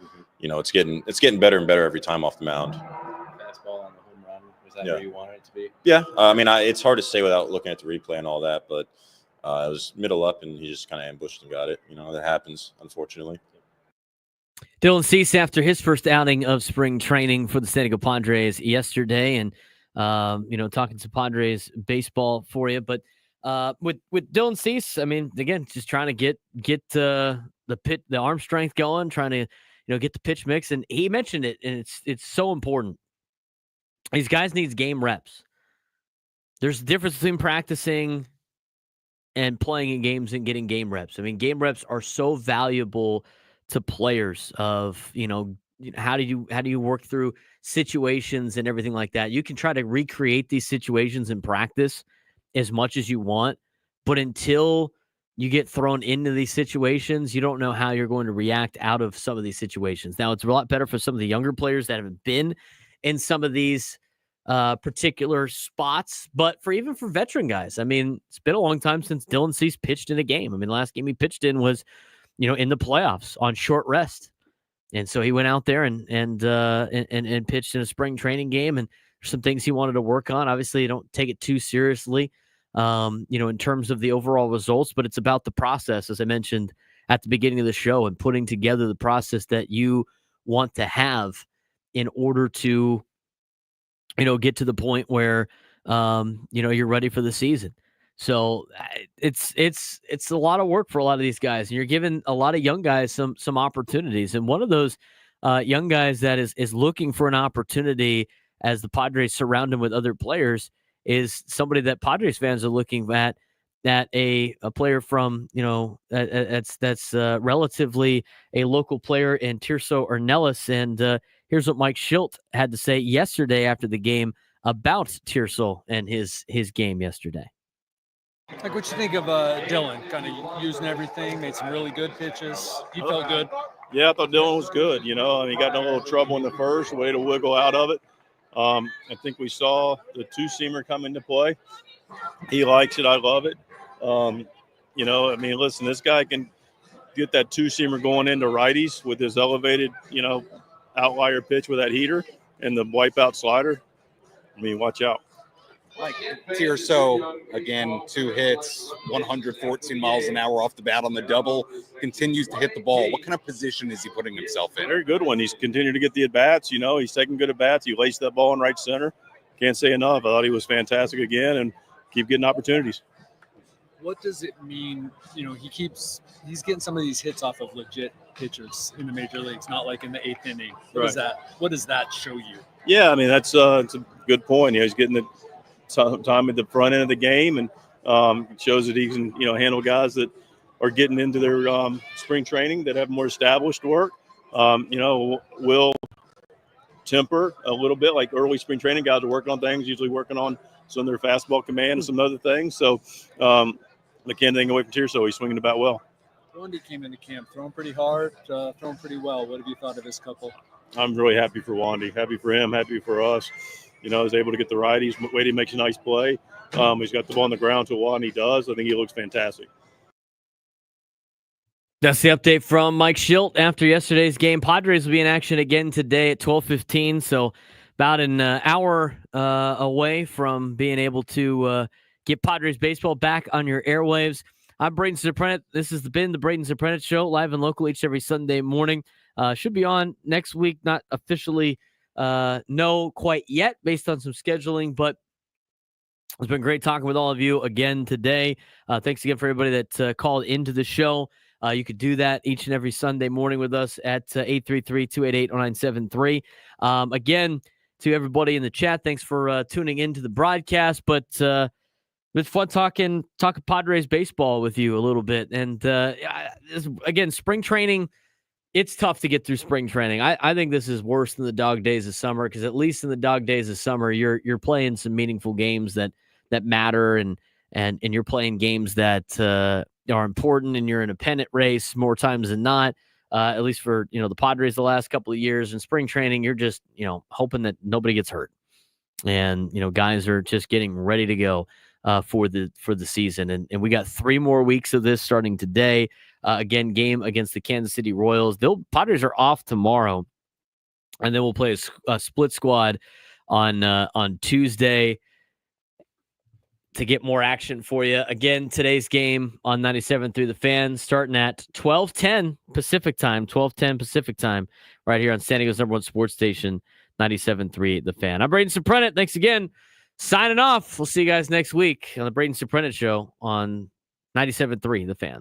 it's getting better and better every time off the mound. Fastball on the home run, was that where you wanted it to be? Yeah, it's hard to say without looking at the replay and all that, but it was middle up, and he just kind of ambushed and got it. That happens, unfortunately. Dylan Cease after his first outing of spring training for the San Diego Padres yesterday, and talking some Padres baseball for you. But with Dylan Cease, again, just trying to get the arm strength going, trying to get the pitch mix, and he mentioned it, and it's so important. These guys need game reps. There's a difference between practicing and playing in games and getting game reps. Game reps are so valuable to players of, how do you work through situations and everything like that. You can try to recreate these situations in practice as much as you want, but until you get thrown into these situations, you don't know how you're going to react out of some of these situations. Now, it's a lot better for some of the younger players that haven't been in some of these particular spots, but even for veteran guys, it's been a long time since Dylan Cease pitched in a game. The last game he pitched in was in the playoffs on short rest. And so he went out there and pitched in a spring training game, and there's some things he wanted to work on. Obviously, you don't take it too seriously, in terms of the overall results, but it's about the process, as I mentioned at the beginning of the show, and putting together the process that you want to have in order to, get to the point where, you're ready for the season. So it's a lot of work for a lot of these guys, and you're giving a lot of young guys some opportunities. And one of those young guys that is looking for an opportunity as the Padres surround him with other players is somebody that Padres fans are looking at a player from, that's relatively a local player in Tirso Ornelas. And here's what Mike Schilt had to say yesterday after the game about Tirso and his game yesterday. Like, what you think of Dylan? Kind of using everything, made some really good pitches. You felt good? Yeah, I thought Dylan was good. He got in a little trouble in the first, way to wiggle out of it. I think we saw the two-seamer come into play. He likes it. I love it. Listen, this guy can get that two-seamer going into righties with his elevated, outlier pitch with that heater and the wipeout slider. Watch out. Like Tirso, again, 2 hits, 114 miles an hour off the bat on the double, continues to hit the ball. What kind of position is he putting himself in? Very good one. He's continued to get the at-bats. He's taking good at-bats. He laced that ball in right center. Can't say enough. I thought he was fantastic again, and keep getting opportunities. What does it mean? He's getting some of these hits off of legit pitchers in the major leagues, not like in the 8th inning. What does that show you? Yeah, that's it's a good point. He's getting the time at the front end of the game, and it shows that he can handle guys that are getting into their spring training that have more established work. Will temper a little bit. Like early spring training, guys are working on things, usually working on some of their fastball command and some other things. So I can't take away from Tirso. He's swinging the bat well. Wandy came into camp, throwing pretty hard, throwing pretty well. What have you thought of this couple? I'm really happy for Wandy, happy for him, happy for us. You know, he's able to get the righties. Wade makes a nice play. He's got the ball on the ground to what he does. I think he looks fantastic. That's the update from Mike Schilt after yesterday's game. Padres will be in action again today at 12:15, so about an hour away from being able to get Padres baseball back on your airwaves. I'm Braden Surprenant. This has been the Braden Surprenant Show, live and local each every Sunday morning. Should be on next week, not officially know quite yet based on some scheduling, but it's been great talking with all of you again today. Thanks again for everybody that called into the show. You could do that each and every Sunday morning with us at 833-288-0973. Again, to everybody in the chat, thanks for tuning into the broadcast. But it's fun talking Padres baseball with you a little bit. And again, spring training, it's tough to get through spring training. I think this is worse than the dog days of summer, because at least in the dog days of summer, you're playing some meaningful games that matter, and you're playing games that are important, and you're in a pennant race more times than not. At least for the Padres the last couple of years. In spring training, you're just hoping that nobody gets hurt, and guys are just getting ready to go for the season. And we got 3 more weeks of this starting today. Again, game against the Kansas City Royals. Padres are off tomorrow, and then we'll play a split squad on Tuesday to get more action for you. Again, today's game on 97 through the Fan, starting at 12:10 Pacific time, right here on San Diego's #1 sports station, 97.3 The Fan. I'm Braden Surprenant. Thanks again. Signing off. We'll see you guys next week on the Braden Surprenant Show on 97.3 The Fan.